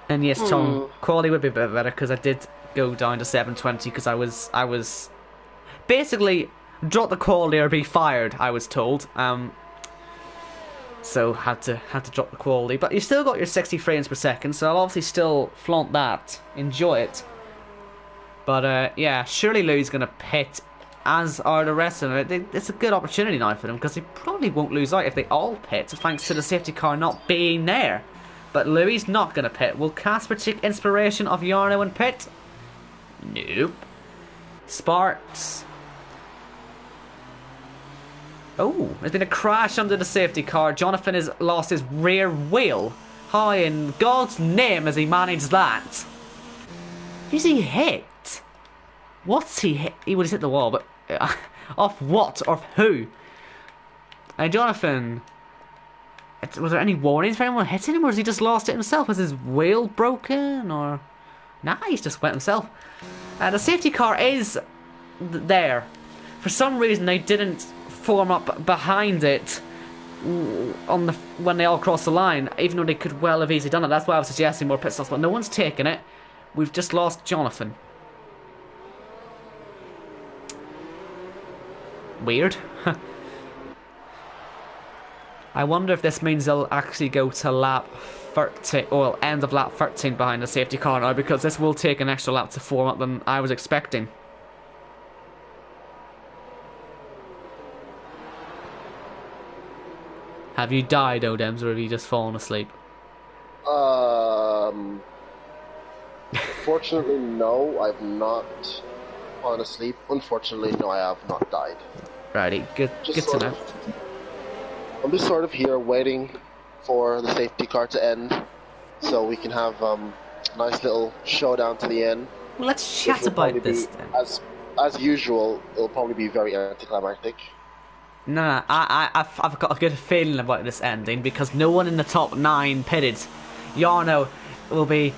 S1: And yes, Tom, quality would be a bit better because I did go down to 720 because I was basically drop the quality or be fired, I was told. So had to drop the quality, but you still got your 60 frames per second, so I'll obviously still flaunt that, enjoy it. But yeah, surely Louis gonna pit, as are the rest of it. It's a good opportunity now for them because they probably won't lose out if they all pit, thanks to the safety car not being there. But Louis not gonna pit. Will Casper take inspiration of Jarno and pit? Nope. Sparks. Oh, there's been a crash under the safety car. Jonathan has lost his rear wheel. How in God's name has he managed that? Who's he hit? What's he hit? He would have hit the wall, but off what? Or who? Jonathan, was there any warnings for anyone hitting him, or has he just lost it himself? Was his wheel broken, or nah, he's just wet himself. The safety car is there. For some reason, they didn't form up behind it when they all crossed the line, even though they could well have easily done it. That's why I was suggesting more pit stops, but no one's taken it. We've just lost Jonathan. Weird. I wonder if this means they'll actually go to lap 13, or end of lap 13 behind the safety car now, because this will take an extra lap to form up than I was expecting. Have you died, Odems, or have you just fallen asleep?
S2: Fortunately, no, I've not fallen asleep. Unfortunately, no, I have not died.
S1: Righty, good to know.
S2: I'm just sort of here waiting for the safety car to end, so we can have a nice little showdown to the end.
S1: Well, let's chat about this then.
S2: As usual, it'll probably be very anticlimactic.
S1: No, I've got a good feeling about this ending, because no one in the top 9 pitted. Jarno will be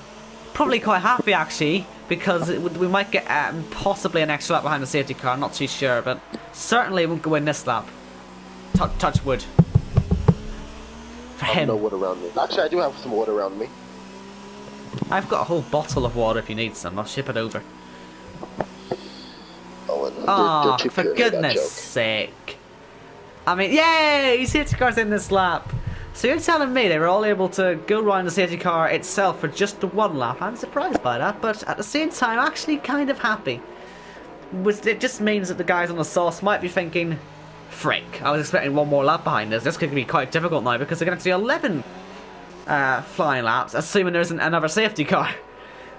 S1: probably quite happy, actually, because we might get possibly an extra lap behind the safety car. I'm not too sure, but certainly won't go in this lap. Touch wood. For
S2: I have
S1: him.
S2: no wood around me. Actually, I do have some wood around me.
S1: I've got a whole bottle of water if you need some. I'll ship it over.
S2: Oh,
S1: for goodness sake. I mean, yay! Safety car's in this lap. So you're telling me they were all able to go around the safety car itself for just the 1 lap? I'm surprised by that, but at the same time, actually kind of happy. It just means that the guys on the sauce might be thinking, frick, I was expecting 1 more lap behind this. This could be quite difficult now, because they're going to do 11 flying laps, assuming there isn't another safety car.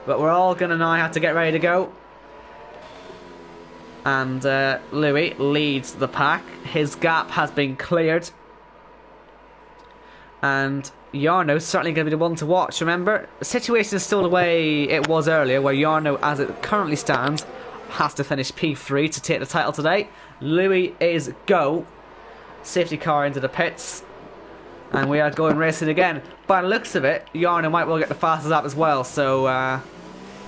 S1: But we're all going to now have to get ready to go. And Louis leads the pack. His gap has been cleared. And Jarno's certainly going to be the one to watch. Remember, the situation is still the way it was earlier, where Jarno, as it currently stands, has to finish P3 to take the title today. Louis is go. Safety car into the pits. And we are going racing again. By the looks of it, Jarno might well get the fastest lap as well. So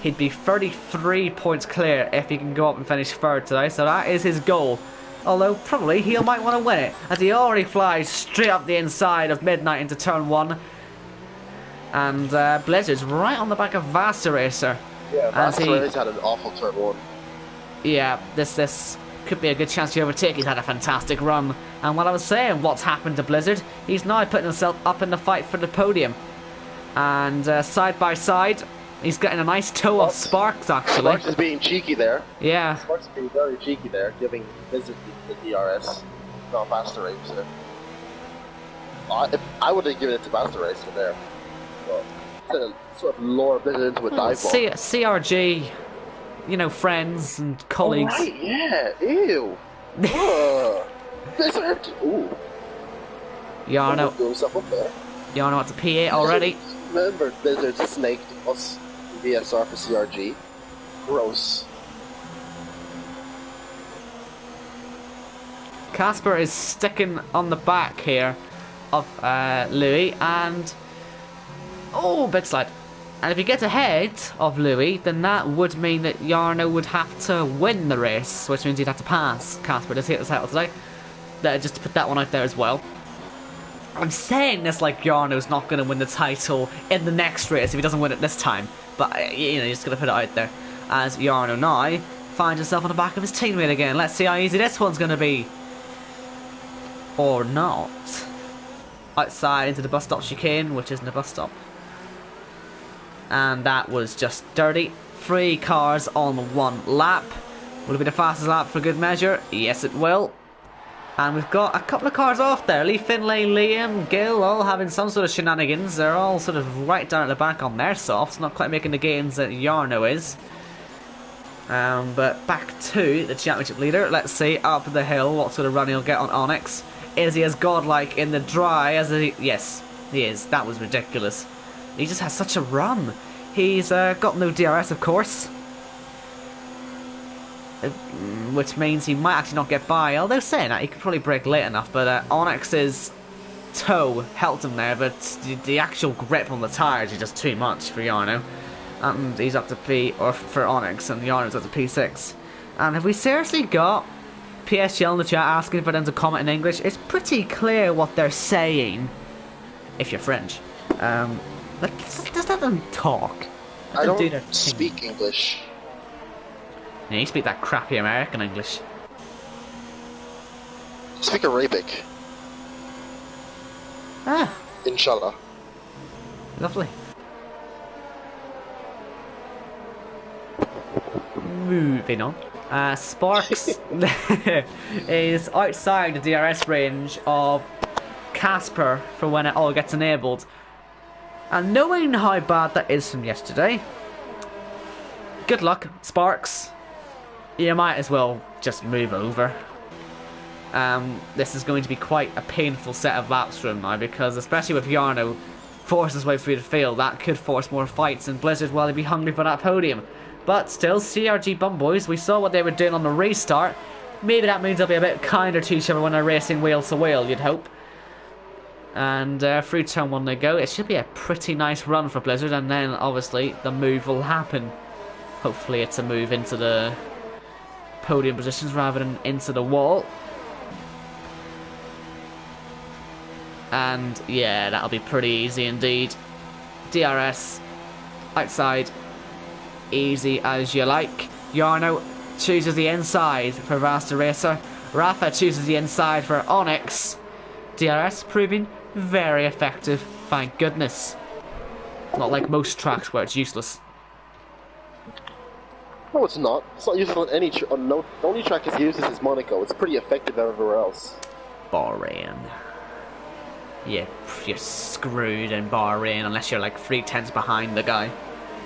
S1: he'd be 33 points clear if he can go up and finish 3rd today. So that is his goal. Although probably he might want to win it, as he already flies straight up the inside of Midnight into turn 1. And Blizzard's right on the back of Vasta Racer.
S2: Yeah, Vasta Racer had an awful turn 1.
S1: Yeah, this could be a good chance to overtake. He's had a fantastic run. And what I was saying, what's happened to Blizzard? He's now putting himself up in the fight for the podium. And side by side, he's getting a nice toe off Sparks, actually.
S2: Sparks is being cheeky there.
S1: Yeah.
S2: Sparks is being very cheeky there, giving Blizzard the DRS, not Vasta Racer. I would have given it to Vasta Racer there. But sort of lure Blizzard into a dive bomb.
S1: CRG, you know, friends and colleagues.
S2: Oh, right, yeah, ew. Blizzard! Ooh.
S1: Jarno. Jarno at the P8 already.
S2: Remember, Blizzard snaked us VSR for CRG. Gross.
S1: Casper is sticking on the back here of Louis, and big slide. And if he gets ahead of Louis, then that would mean that Jarno would have to win the race, which means he'd have to pass Casper to take the title today. Just to put that one out there as well. I'm saying this like Jarno's not going to win the title in the next race if he doesn't win it this time. But, you know, just going to put it out there. As Jarno now finds himself on the back of his teammate again. Let's see how easy this one's going to be. Or not. Outside into the bus stop chicane, which isn't a bus stop. And that was just dirty. 3 cars on 1 lap. Will it be the fastest lap for good measure? Yes, it will. And we've got a couple of cars off there. Lee Finlay, Liam, Gill, all having some sort of shenanigans. They're all sort of right down at the back on their softs, not quite making the gains that Jarno is. But back to the championship leader. Let's see, up the hill, what sort of run he'll get on Onyx. Is he as godlike in the dry as he... Yes, he is. That was ridiculous. He just has such a run. He's got no DRS, of course. Which means he might actually not get by. Although saying that, he could probably brake late enough. But Onyx's toe helped him there. But the actual grip on the tyres is just too much for Jarno. and he's up to P, or for Onyx, and Yarno's up to P6. And have we seriously got PSGL in the chat asking for them to comment in English? It's pretty clear what they're saying, if you're French. Just let them talk.
S2: I
S1: Let them do
S2: don't
S1: their thing.
S2: speak English.
S1: Yeah, you speak that crappy American English.
S2: I speak Arabic.
S1: Ah,
S2: Inshallah.
S1: lovely. Moving on. Sparks is outside the DRS range of Casper for when it all gets enabled. And knowing how bad that is from yesterday, good luck, Sparks. You might as well just move over. This is going to be quite a painful set of laps for him now, because especially with Yarno forcing his way through the field, that could force more fights in Blizzard while he'd be hungry for that podium. But still, CRG Bum Boys, we saw what they were doing on the restart. Maybe that means they'll be a bit kinder to each other when they're racing wheel to wheel, you'd hope. And through turn 1 they go. It should be a pretty nice run for Blizzard, and then obviously the move will happen. Hopefully it's a move into the podium positions rather than into the wall. And yeah, that'll be pretty easy indeed. DRS outside, easy as you like. Yarno chooses the inside for Rasta Racer. Rafa chooses the inside for Onyx. DRS proving very effective, thank goodness. Not like most tracks where it's useless.
S2: No, it's not. It's not useful on any no, the only track it's useless is Monaco. It's pretty effective everywhere else.
S1: Bahrain. Yeah, you're screwed in Bahrain unless you're like 3/10 behind the guy.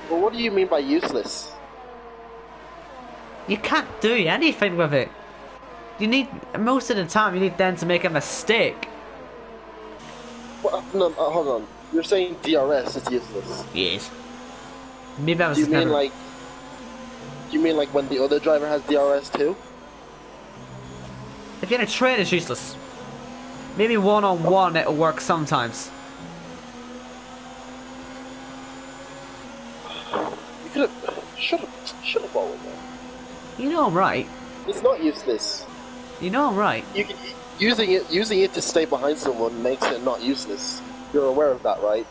S2: Well, what do you mean by useless?
S1: You can't do anything with it. You need, most of the time, you need them to make a mistake.
S2: Well, no, hold on. You're saying DRS is useless.
S1: Yes. Maybe I was
S2: Do you mean
S1: never...
S2: like? You mean like when the other driver has DRS too?
S1: If you're in a train, it's useless. Maybe one-on-one it'll work sometimes.
S2: You could have. Should have followed that.
S1: You know I'm right.
S2: It's not useless.
S1: You know I'm right.
S2: You can, using it to stay behind someone makes it not useless. You're aware of that, right?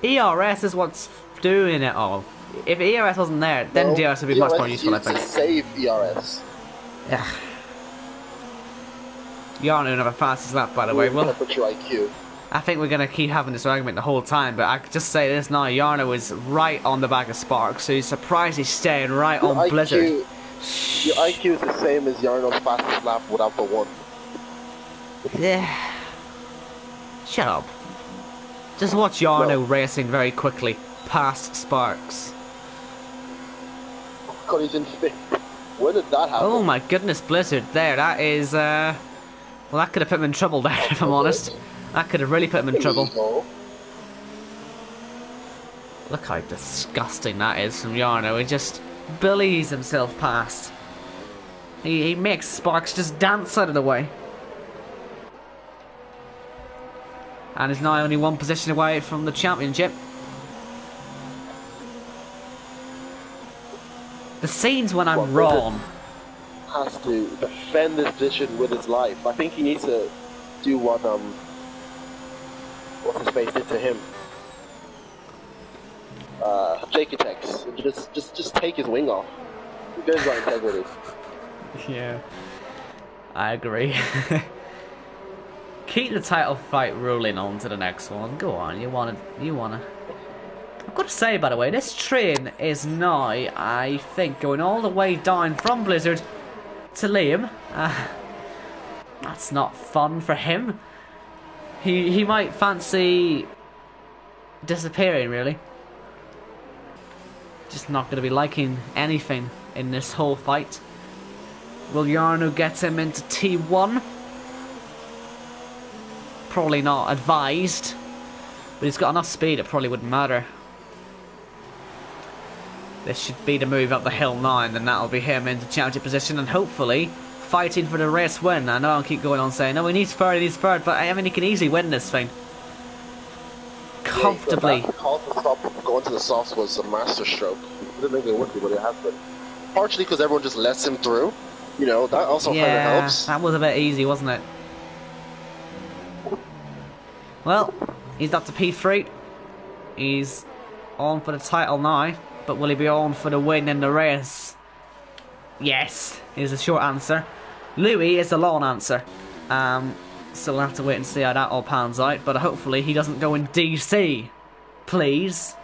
S1: ERS is what's doing it all. If ERS wasn't there, then
S2: No,
S1: DRS would be much more
S2: ERS is
S1: useful, I
S2: used to
S1: think.
S2: save ERS.
S1: Yeah. Yarno never fastest lap, by the way. Well,
S2: Temperature IQ.
S1: I think we're going to keep having this argument the whole time, but I could just say this now. Yarno is right on the back of Sparks, so he's surprised he's staying right on Blizzard.
S2: Your IQ is the same as Yarno's fastest lap without the one.
S1: Yeah. Shut up. Just watch Yarno racing very quickly past Sparks.
S2: God, he's in fifth. When did that happen?
S1: Oh my goodness, Blizzard. There, that is, well, that could have put him in trouble there, if I'm honest. That could have really put him in trouble.
S2: No.
S1: Look how disgusting that is from Yarno. He just bullies himself past. He makes Sparks just dance out of the way. And is now only one position away from the championship. The scenes when I'm wrong.
S2: Has to defend this position with his life. I think he needs to do what's his face did to him. Jake attacks. Just take his wing off. He goes right integrity.
S1: Yeah, I agree. Keep the title fight rolling on to the next one. Go on, you wanna. I've got to say, by the way, this train is now, I think, going all the way down from Blizzard to Liam. That's not fun for him. He might fancy disappearing, really. Just not going to be liking anything in this whole fight. Will Yarno get him into T1? Probably not advised, but he's got enough speed it probably wouldn't matter. This should be the move up the hill now, and then that'll be him into championship position, and hopefully fighting for the race win. I know I'll keep going on saying, no, he needs third, but I mean, he can easily win this thing. comfortably.
S2: The call to stop going to the softs was a master stroke. I didn't think it would be, but it has been. Partially because everyone just lets him through. You know, that also kind of helps.
S1: That was a bit easy, wasn't it? Well, he's up to P3. He's on for the title now, but will he be on for the win in the race? Yes, is the short answer. Louis is the long answer. So we'll have to wait and see how that all pans out, but hopefully he doesn't go in DC. Please.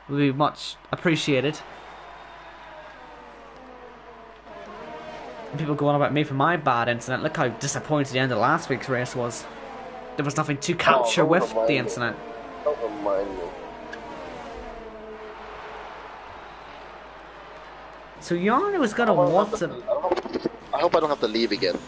S1: Would be much appreciated. People go on about me for my bad incident. Look how disappointed the end of last week's race was. There was nothing to capture with the incident.
S2: Don't remind me.
S1: So Yarno is going to want to...
S2: I hope I don't have to leave again.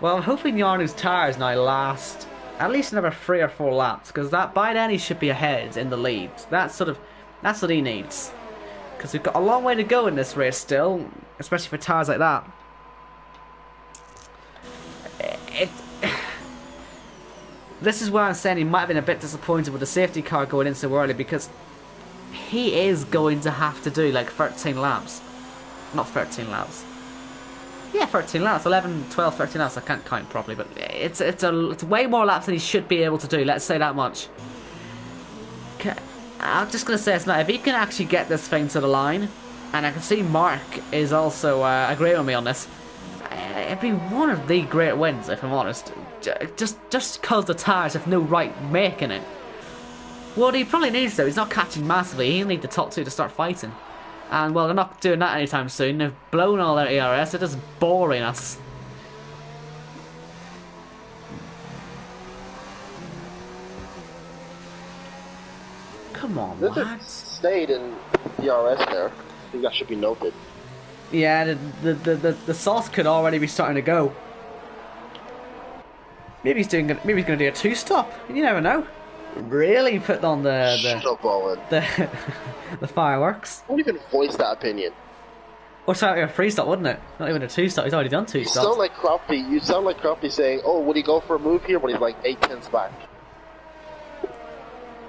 S1: Well, I'm hoping Yarno's tyres now last at least another 3 or 4 laps, because that by then he should be ahead in the lead. That's what he needs. Because we've got a long way to go in this race still, especially for tyres like that. This is where I'm saying he might have been a bit disappointed with the safety car going in so early, because he is going to have to do like 13 laps. Not 13 laps. Yeah, 13 laps. 11, 12, 13 laps. I can't count properly, but it's way more laps than he should be able to do. Let's say that much. I'm just going to say this now. If he can actually get this thing to the line, and I can see Mark is also agreeing with me on this, it'd be one of the great wins, if I'm honest. Just because the tyres have no right making it. What he probably needs though, he's not catching massively. He'll need the top 2 to start fighting. And well, they're not doing that anytime soon. They've blown all their ERS. They're just boring us. Come on, lads.
S2: Stayed in ERS there. I think that should be noted.
S1: Yeah, the sauce could already be starting to go. Maybe he's gonna do a 2-stop. You never know. Really putting on the fireworks.
S2: Don't even voice that opinion.
S1: Or sorry, a 3-stop, wouldn't it? Not even a 2-stop. He's already done 2 stops.
S2: You sound like Croppy saying, "Oh, would he go for a move here?" But he's like 8 tenths back.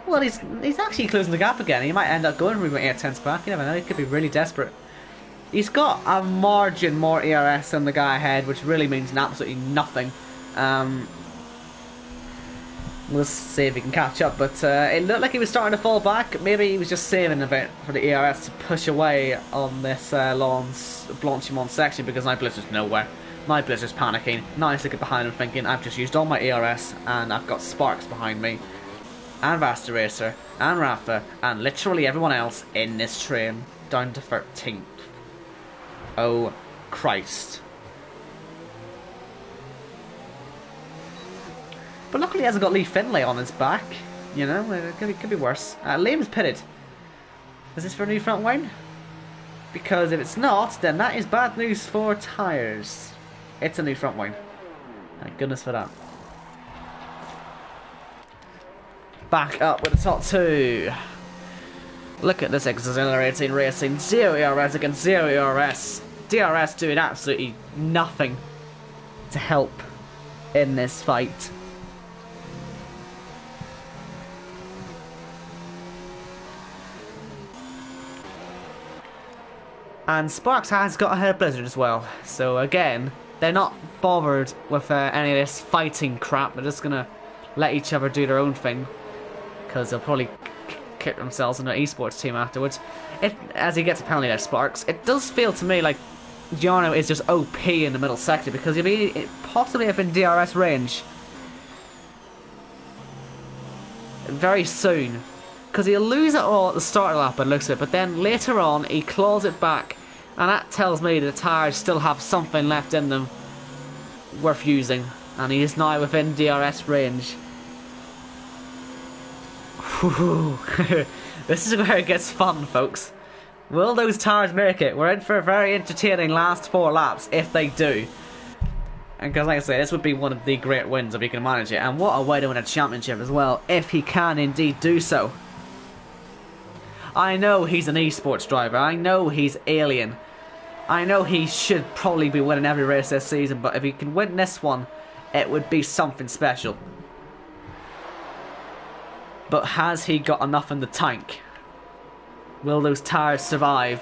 S1: Well, he's actually closing the gap again. He might end up going for 8 tenths back. You never know. He could be really desperate. He's got a margin more ERS than the guy ahead, which really means absolutely nothing. We'll see if he can catch up, but it looked like he was starting to fall back. Maybe he was just saving a bit for the ERS to push away on this Blanchimont section, because now Blizzard's nowhere. Now Blizzard's panicking. Now he's looking behind him thinking, I've just used all my ERS and I've got Sparks behind me, and Vasta Racer, and Rafa, and literally everyone else in this train, down to 13th. Oh, Christ. But luckily he hasn't got Lee Finlay on his back. You know, it could be worse. Liam's pitted. Is this for a new front wing? Because if it's not, then that is bad news for tyres. It's a new front wing. Thank goodness for that. Back up with the top 2. Look at this exhilarating racing. 0 ERS against 0 ERS. DRS doing absolutely nothing to help in this fight. And Sparks has got ahead of Blizzard as well. So again, they're not bothered with any of this fighting crap. They're just gonna let each other do their own thing, because they'll probably kick themselves in their esports team afterwards. As he gets a penalty there, Sparks, it does feel to me like Giorno is just OP in the middle sector, because he'll be possibly up in DRS range very soon. Because he'll lose it all at the start of the lap, it looks at it, but then later on he claws it back, and that tells me the tyres still have something left in them worth using, and he is now within DRS range. This is where it gets fun, folks. Will those tyres make it? We're in for a very entertaining last 4 laps, if they do. And because, like I say, this would be one of the great wins if he can manage it, and what a way to win a championship as well, if he can indeed do so. I know he's an esports driver, I know he's alien, I know he should probably be winning every race this season, but if he can win this one, it would be something special. But has he got enough in the tank? Will those tyres survive?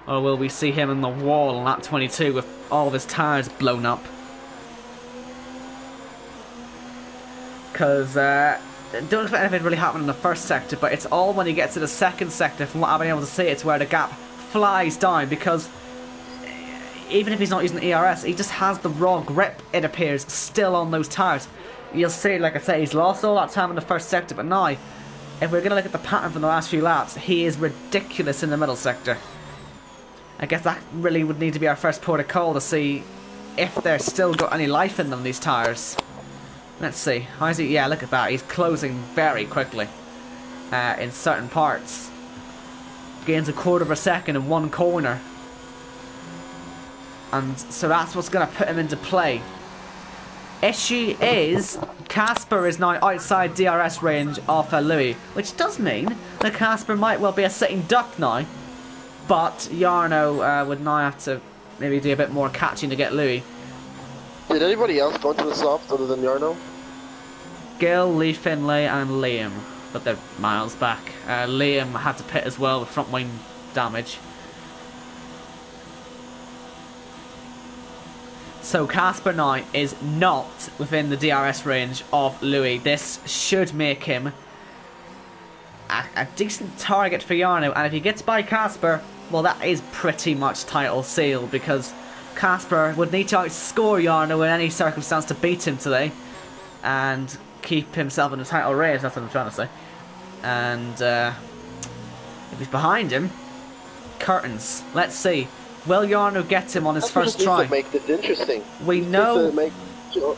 S1: Or will we see him in the wall on lap 22 with all of his tyres blown up? Because don't expect anything to really happen in the first sector, but it's all when he gets to the second sector, from what I've been able to see, it's where the gap flies down, because even if he's not using the ERS, he just has the raw grip, it appears, still on those tyres. You'll see, like I say, he's lost all that time in the first sector, but now, if we're going to look at the pattern from the last few laps, he is ridiculous in the middle sector. I guess that really would need to be our first port of call to see if they're still got any life in them, these tyres. Let's see. How is he? Yeah, look at that. He's closing very quickly in certain parts. Gains a quarter of a second in one corner. And so that's what's going to put him into play. Issue is, Casper is now outside DRS range of Louis, which does mean that Casper might well be a sitting duck now. But Jarno would now have to maybe do a bit more catching to get Louis.
S2: Did anybody else go into the softs other than Jarno?
S1: Gil, Lee Finlay and Liam, but they're miles back. Liam had to pit as well with front wing damage. So Casper now is not within the DRS range of Louis. This should make him a decent target for Jarno, and if he gets by Casper, well, that is pretty much title sealed, because Casper would need to outscore Jarno in any circumstance to beat him today and keep himself in the title race. That's what I'm trying to say. And if he's behind him, curtains. Let's see. Will Jarno get him on his first try?
S2: To make this interesting.
S1: We know.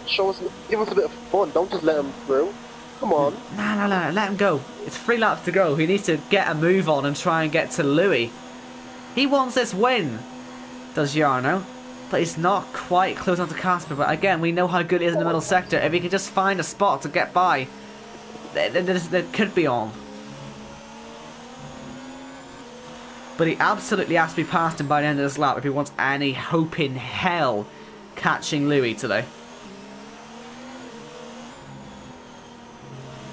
S2: Show us, give us a bit of fun. Don't just let him through. Come on.
S1: No, let him go. It's 3 laps to go. He needs to get a move on and try and get to Louis. He wants this win, does Jarno. But he's not quite close on to Casper. But again, we know how good he is in the middle sector. If he could just find a spot to get by, that could be on. But he absolutely has to be past him by the end of this lap if he wants any hope in hell catching Louis today.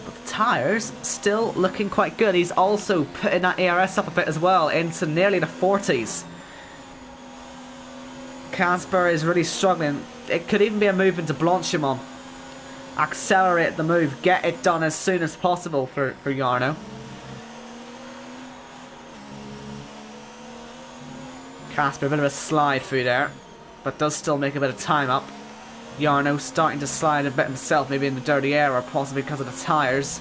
S1: But the tyres still looking quite good. He's also putting that ERS up a bit as well, into nearly the 40s. Casper is really struggling. It could even be a move into Blanchimont. Accelerate the move. Get it done as soon as possible for Jarno. Casper, a bit of a slide through there, but does still make a bit of time up. Jarno starting to slide a bit himself, maybe in the dirty air, or possibly because of the tyres.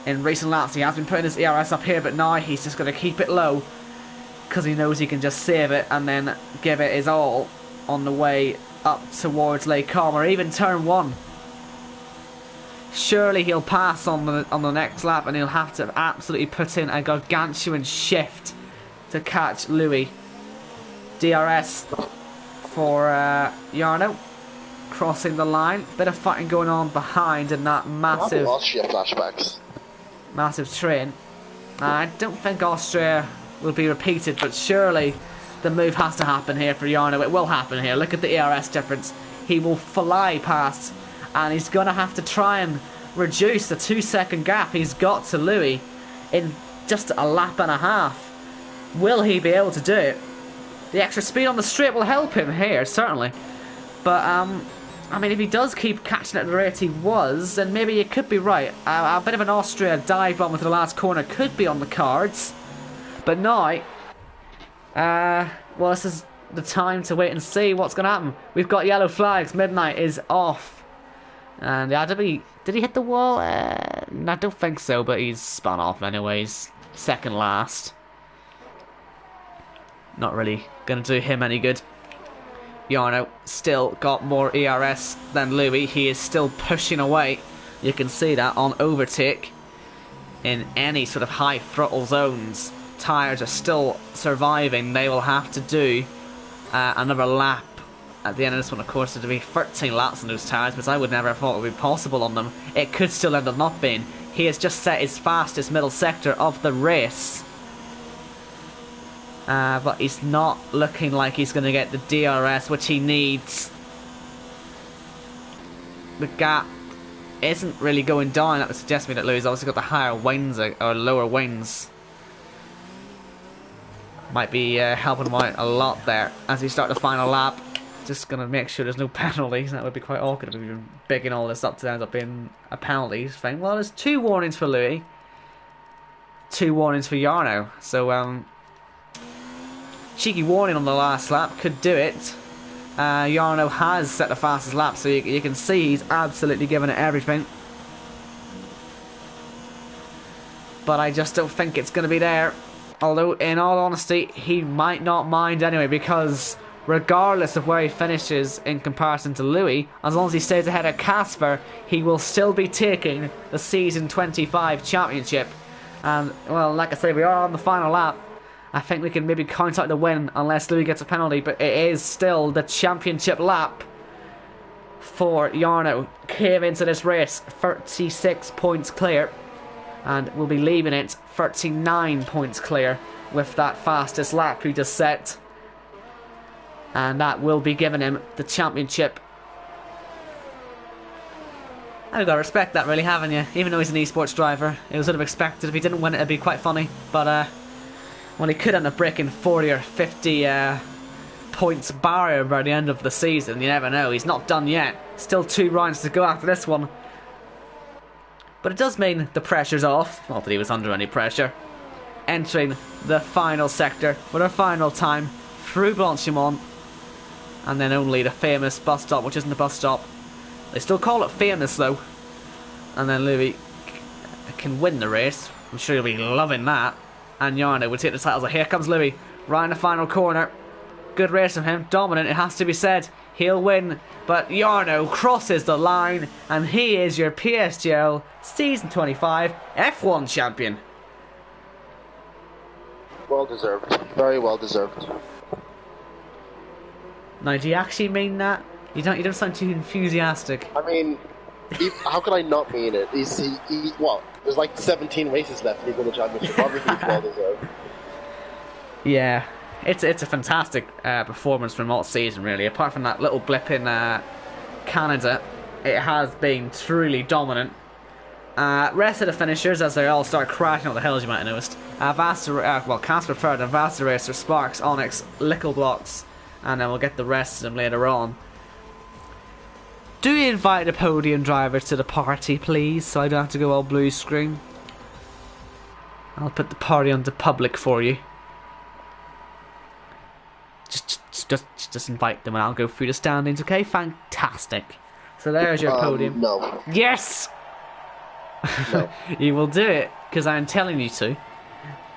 S1: In recent laps, he has been putting his ERS up here, but now he's just going to keep it low, because he knows he can just save it and then give it his all on the way up towards Lake Calm, or even turn 1. Surely he'll pass on the next lap, and he'll have to absolutely put in a gargantuan shift to catch Louis. DRS for Jarno, crossing the line. Bit of fighting going on behind in that massive
S2: Austria flashbacks.
S1: Massive train. I don't think Austria will be repeated, but surely the move has to happen here for Jarno. It will happen here. Look at the ERS difference. He will fly past, and he's going to have to try and reduce the 2-second gap he's got to Louis in just a lap and a half. Will he be able to do it? The extra speed on the straight will help him here, certainly. But, I mean, if he does keep catching it at the rate he was, then maybe you could be right. A bit of an Austria dive bomb into the last corner could be on the cards. But now, well, this is the time to wait and see what's going to happen. We've got yellow flags. Midnight is off. And, yeah, did he hit the wall? No, I don't think so, but he's spun off anyways. Second last. Not really going to do him any good. Jarno still got more ERS than Louis. He is still pushing away. You can see that on overtake. In any sort of high throttle zones, tyres are still surviving. They will have to do another lap at the end of this one. Of course, there'll be 13 laps on those tyres, but I would never have thought it would be possible on them. It could still end up not being. He has just set his fastest middle sector of the race. but he's not looking like he's going to get the DRS which he needs. The gap isn't really going down. That would suggest me that Louis obviously got the higher wings or lower wings. Might be helping him out a lot there as we start the final lap. Just gonna make sure there's no penalties. That would be quite awkward if we've been bigging all this up to end up being a penalties thing. Well, there's 2 warnings for Louis, 2 warnings for Jarno. So cheeky warning on the last lap could do it. Jarno has set the fastest lap, so you can see he's absolutely giving it everything. But I just don't think it's going to be there. Although, in all honesty, he might not mind anyway, because regardless of where he finishes in comparison to Louis, as long as he stays ahead of Casper, he will still be taking the Season 25 championship. And, well, like I say, we are on the final lap. I think we can maybe count out the win unless Louis gets a penalty, but it is still the championship lap for Jarno. Came into this race 36 points clear, and will be leaving it 39 points clear with that fastest lap he just set. And that will be giving him the championship. I've got to respect that, really, haven't you? Even though he's an esports driver, it was sort of expected. If he didn't win it, it'd be quite funny. But, well, he could end up breaking 40 or 50 points barrier by the end of the season. You never know. He's not done yet. Still 2 rounds to go after this one. But it does mean the pressure's off. Not that he was under any pressure. Entering the final sector with our final time through Blanchimont. And then only the famous bus stop, which isn't a bus stop. They still call it famous, though. And then Louis can win the race. I'm sure he'll be loving that. And Jarno will take the titles. Here comes Louis, right in the final corner. Good race from him, dominant, it has to be said. He'll win, but Jarno crosses the line, and he is your PSGL Season 25 F1 champion.
S2: Well deserved, very well deserved.
S1: Now, do you actually mean that? You don't sound too enthusiastic.
S2: I mean, how could I not mean it? What? There's like 17 races left and he's won the championship. Obviously, it's well deserved.
S1: Yeah, it's a fantastic performance from all season, really. Apart from that little blip in Canada, it has been truly dominant. Rest of the finishers, as they all start crashing on the hills, you might have noticed. Casper third, and Vasta Racer, Sparks, Onyx, Lickle Blocks, and then we'll get the rest of them later on. Do we invite the podium driver to the party, please, so I don't have to go all blue screen? I'll put the party onto public for you. Just invite them and I'll go through the standings, okay? Fantastic. So there's your podium.
S2: No.
S1: Yes!
S2: No.
S1: You will do it, because I'm telling you to.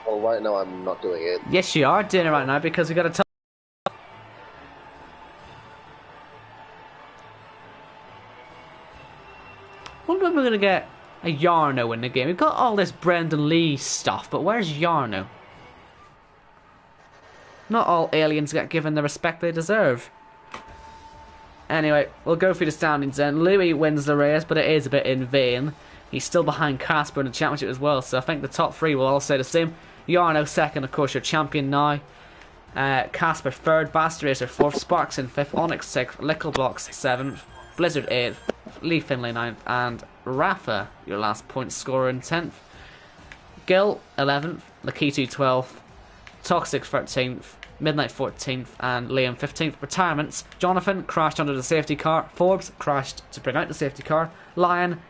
S2: Well, right now I'm not doing it.
S1: Yes, you are doing it right now, because we got to tell. Wonder when we're going to get a Jarno in the game. We've got all this Brendan Lee stuff, but where's Jarno? Not all aliens get given the respect they deserve. Anyway, we'll go through the standings then. Louis wins the race, but it is a bit in vain. He's still behind Casper in the championship as well, so I think the top 3 will all stay the same. Jarno second, of course, your champion now. Casper third, Basta Racer fourth, Sparks in fifth, Onyx sixth, Lickle Blocks seventh, Blizzard eighth, Lee Finlay ninth, and Rafa, your last point scorer, in 10th. Gil 11th, Lakitu 12th, Toxic 13th, Midnight 14th, and Liam 15th. Retirements: Jonathan crashed under the safety car, Forbes crashed to bring out the safety car, Lion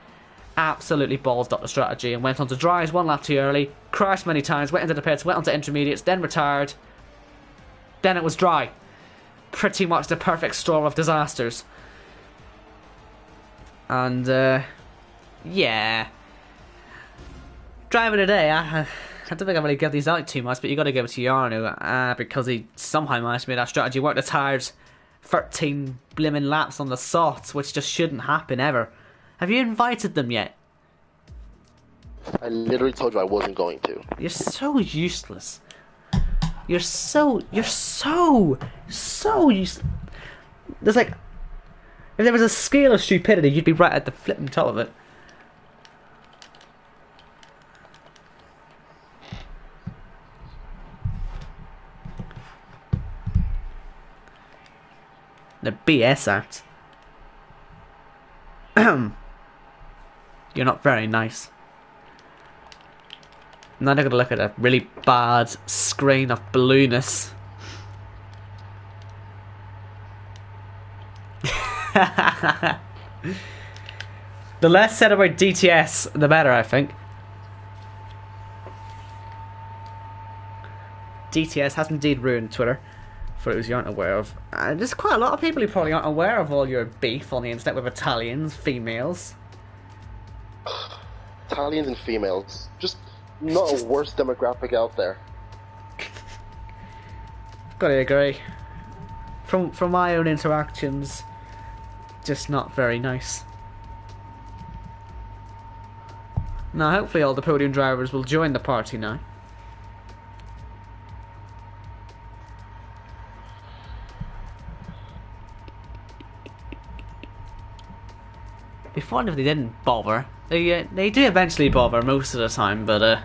S1: absolutely ballsed up the strategy and went on to dries 1 lap too early, crashed many times, went into the pits, went onto intermediates, then retired, then it was dry. Pretty much the perfect storm of disasters. And yeah, driver today, I don't think I really get these out too much, but you got to give it to Jarno because he somehow managed to make that strategy work. The tyres 13 blimmin' laps on the softs, which just shouldn't happen ever. Have you invited them yet?
S2: I literally told you I wasn't going to.
S1: You're so useless. You're so useless. There's like, if there was a scale of stupidity, you'd be right at the flipping top of it. The BS out. You're not very nice. Now they're gonna look at a really bad screen of blueness. The less said about DTS, the better, I think. DTS has indeed ruined Twitter, for those you aren't aware of. There's quite a lot of people who probably aren't aware of all your beef on the internet with Italians, females.
S2: Italians and females. Just not a worse demographic out there.
S1: Gotta agree. From my own interactions, just not very nice. Now, hopefully all the podium drivers will join the party now. It'd be fun if they didn't bother. They do eventually bother most of the time, but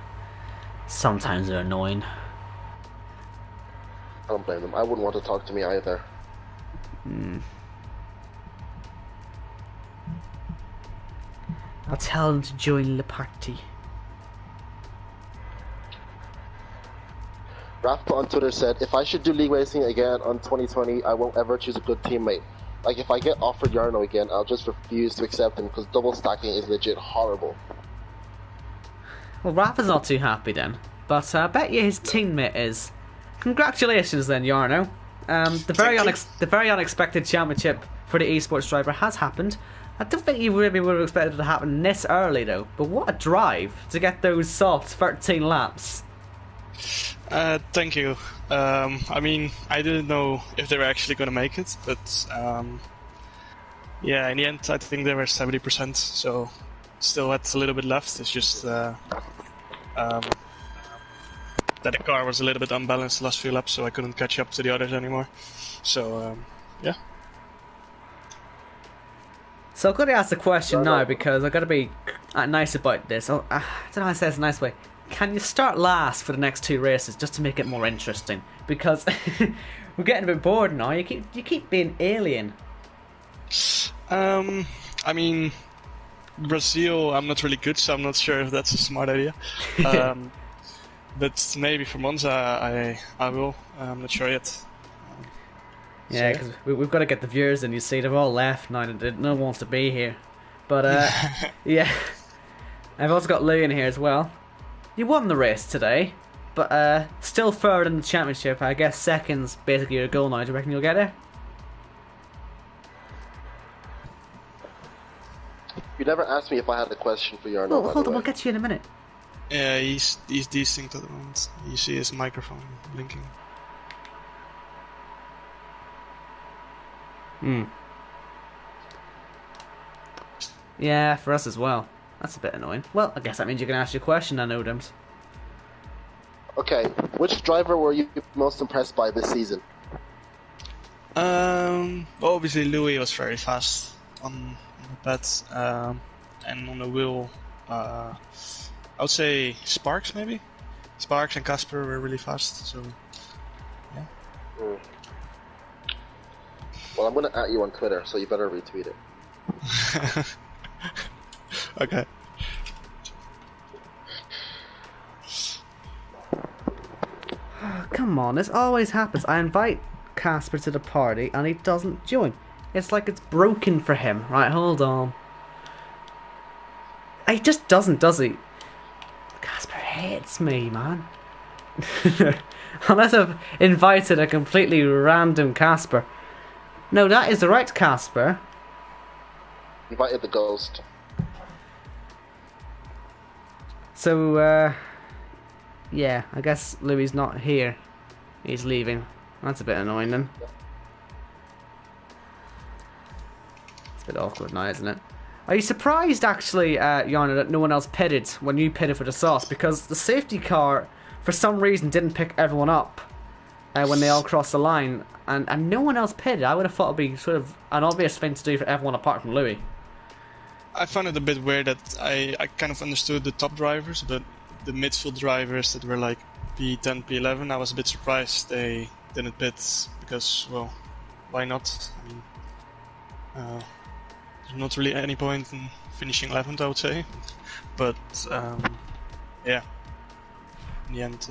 S1: sometimes they're annoying.
S2: I don't blame them. I wouldn't want to talk to me either.
S1: I'll tell them to join the party.
S2: Rafa on Twitter said, if I should do league racing again on 2020, I won't ever choose a good teammate. Like, if I get offered Yarno again, I'll just refuse to accept him because double stacking is legit horrible.
S1: Well, Rafa's not too happy then, but I bet you his teammate is. Congratulations then, Yarno. The very unexpected championship for the esports driver has happened. I don't think you really would have expected it to happen this early though, but what a drive to get those soft 13 laps.
S3: Thank you. I mean, I didn't know if they were actually going to make it, but yeah, in the end, I think they were 70%, so still had a little bit left. It's just that the car was a little bit unbalanced the last few laps, so I couldn't catch up to the others anymore. So, yeah.
S1: So I've got to ask the question now because I've got to be nice about this. I don't know how to say this in a nice way. Can you start last for the next two races just to make it more interesting? Because we're getting a bit bored now. You keep being alien.
S3: I mean, Brazil, I'm not really good, so I'm not sure if that's a smart idea. But maybe for Monza, I will. I'm not sure yet.
S1: Yeah, because we've got to get the viewers in. You see, they've all left now. No one wants to be here. But yeah, I've also got Lou in here as well. You won the race today, but still third in the championship. I guess second's basically your goal now. Do you reckon you'll get there?
S2: You never asked me if I had a question for Yarno.
S1: Well, hold on, we'll get to you in a minute.
S3: Yeah, he's desynced at the moment. You see his microphone blinking.
S1: Yeah, for us as well. That's a bit annoying. Well, I guess that means you can ask your question then, Odems.
S2: Okay, which driver were you most impressed by this season?
S3: Obviously Louis was very fast on the pads, and on the wheel, I would say Sparks maybe? Sparks and Casper were really fast, so yeah.
S2: Well, I'm gonna at you on Twitter, so you better retweet it.
S3: Okay.
S1: Come on, this always happens. I invite Casper to the party and he doesn't join. It's like it's broken for him. Right, hold on. He just doesn't, does he? Casper hates me, man. Unless I've invited a completely random Casper. No, that is the right Casper.
S2: Invited the ghost.
S1: So, yeah, I guess Louis not here. He's leaving. That's a bit annoying then. It's a bit awkward now, isn't it? Are you surprised, actually, Yarno, that no one else pitted when you pitted for the sauce? Because the safety car, for some reason, didn't pick everyone up when they all crossed the line. And no one else pitted. I would have thought it would be sort of an obvious thing to do for everyone apart from Louis.
S3: I found it a bit weird that I kind of understood the top drivers, but the midfield drivers that were like P10, P11, I was a bit surprised they didn't pit because, well, why not? I mean, there's not really any point in finishing 11th, I would say. But yeah, in the end,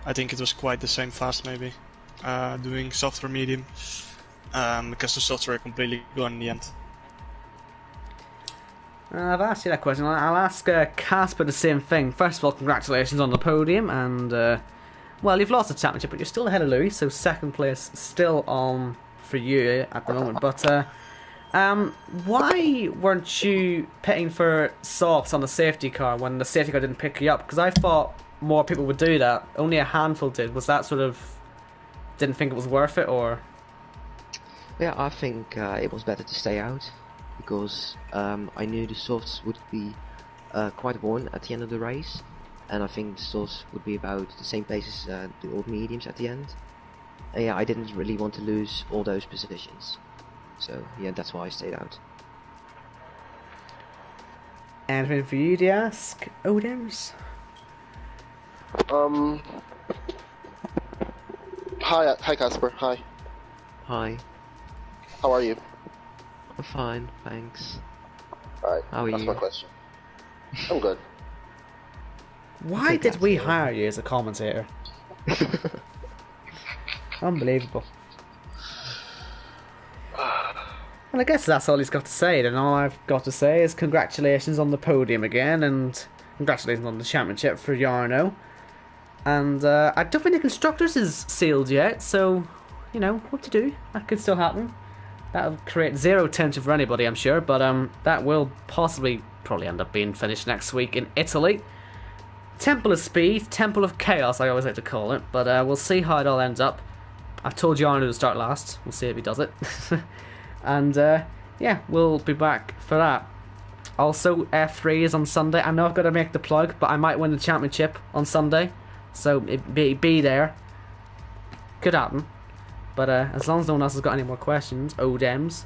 S3: I think it was quite the same fast maybe, doing soft or medium, because the softs were completely gone in the end.
S1: I've asked you that question. I'll ask Casper the same thing. First of all, congratulations on the podium, and well, you've lost the championship, but you're still ahead of Louis, so second place still on for you at the moment. But why weren't you pitting for softs on the safety car when the safety car didn't pick you up? Because I thought more people would do that. Only a handful did. Was that sort of didn't think it was worth it, or?
S4: Yeah, I think it was better to stay out, because I knew the softs would be quite worn at the end of the race, and I think the softs would be about the same pace as the old mediums at the end. And yeah, I didn't really want to lose all those positions, so yeah, that's why I stayed out.
S1: Anything for you to ask, Odems?
S2: Hi Casper. Hi.
S4: Hi,
S2: How are you?
S4: I'm fine, thanks.
S2: Alright,
S4: How are
S2: that's
S4: you?
S2: my question. I'm good.
S1: Why
S4: think
S1: did
S4: that's
S1: we
S4: it.
S1: hire you as a commentator? Unbelievable. Well, I guess that's all he's got to say, and all I've got to say is congratulations on the podium again, and congratulations on the championship for Jarno. And I don't think the Constructors is sealed yet, so, you know, what to do? That could still happen. That'll create zero tension for anybody, I'm sure, but that will probably end up being finished next week in Italy. Temple of Speed, Temple of Chaos, I always like to call it, but we'll see how it all ends up. I've told Jarno to start last, we'll see if he does it. And yeah, we'll be back for that. Also, F3 is on Sunday. I know I've got to make the plug, but I might win the championship on Sunday, so be there. Could happen. But as long as no one else has got any more questions, Odems,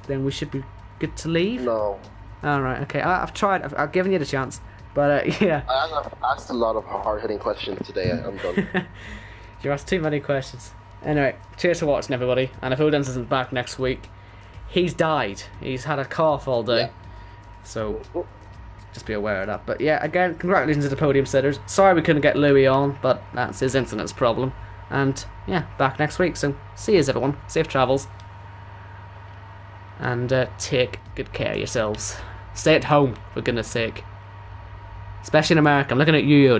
S1: then we should be good to leave.
S2: No.
S1: Alright, okay. I've tried. I've given you the chance. But yeah.
S2: I've asked a lot of hard-hitting questions today. I'm done.
S1: You asked too many questions. Anyway, cheers for watching, everybody. And if Odems isn't back next week, he's died. He's had a cough all day.
S2: Yeah.
S1: So just be aware of that. But yeah, again, congratulations to the podium sitters. Sorry we couldn't get Louis on, but that's his internet's problem. And yeah, back next week. So see yous, everyone. Safe travels. And take good care of yourselves. Stay at home, for goodness sake. Especially in America. I'm looking at you, Yoda.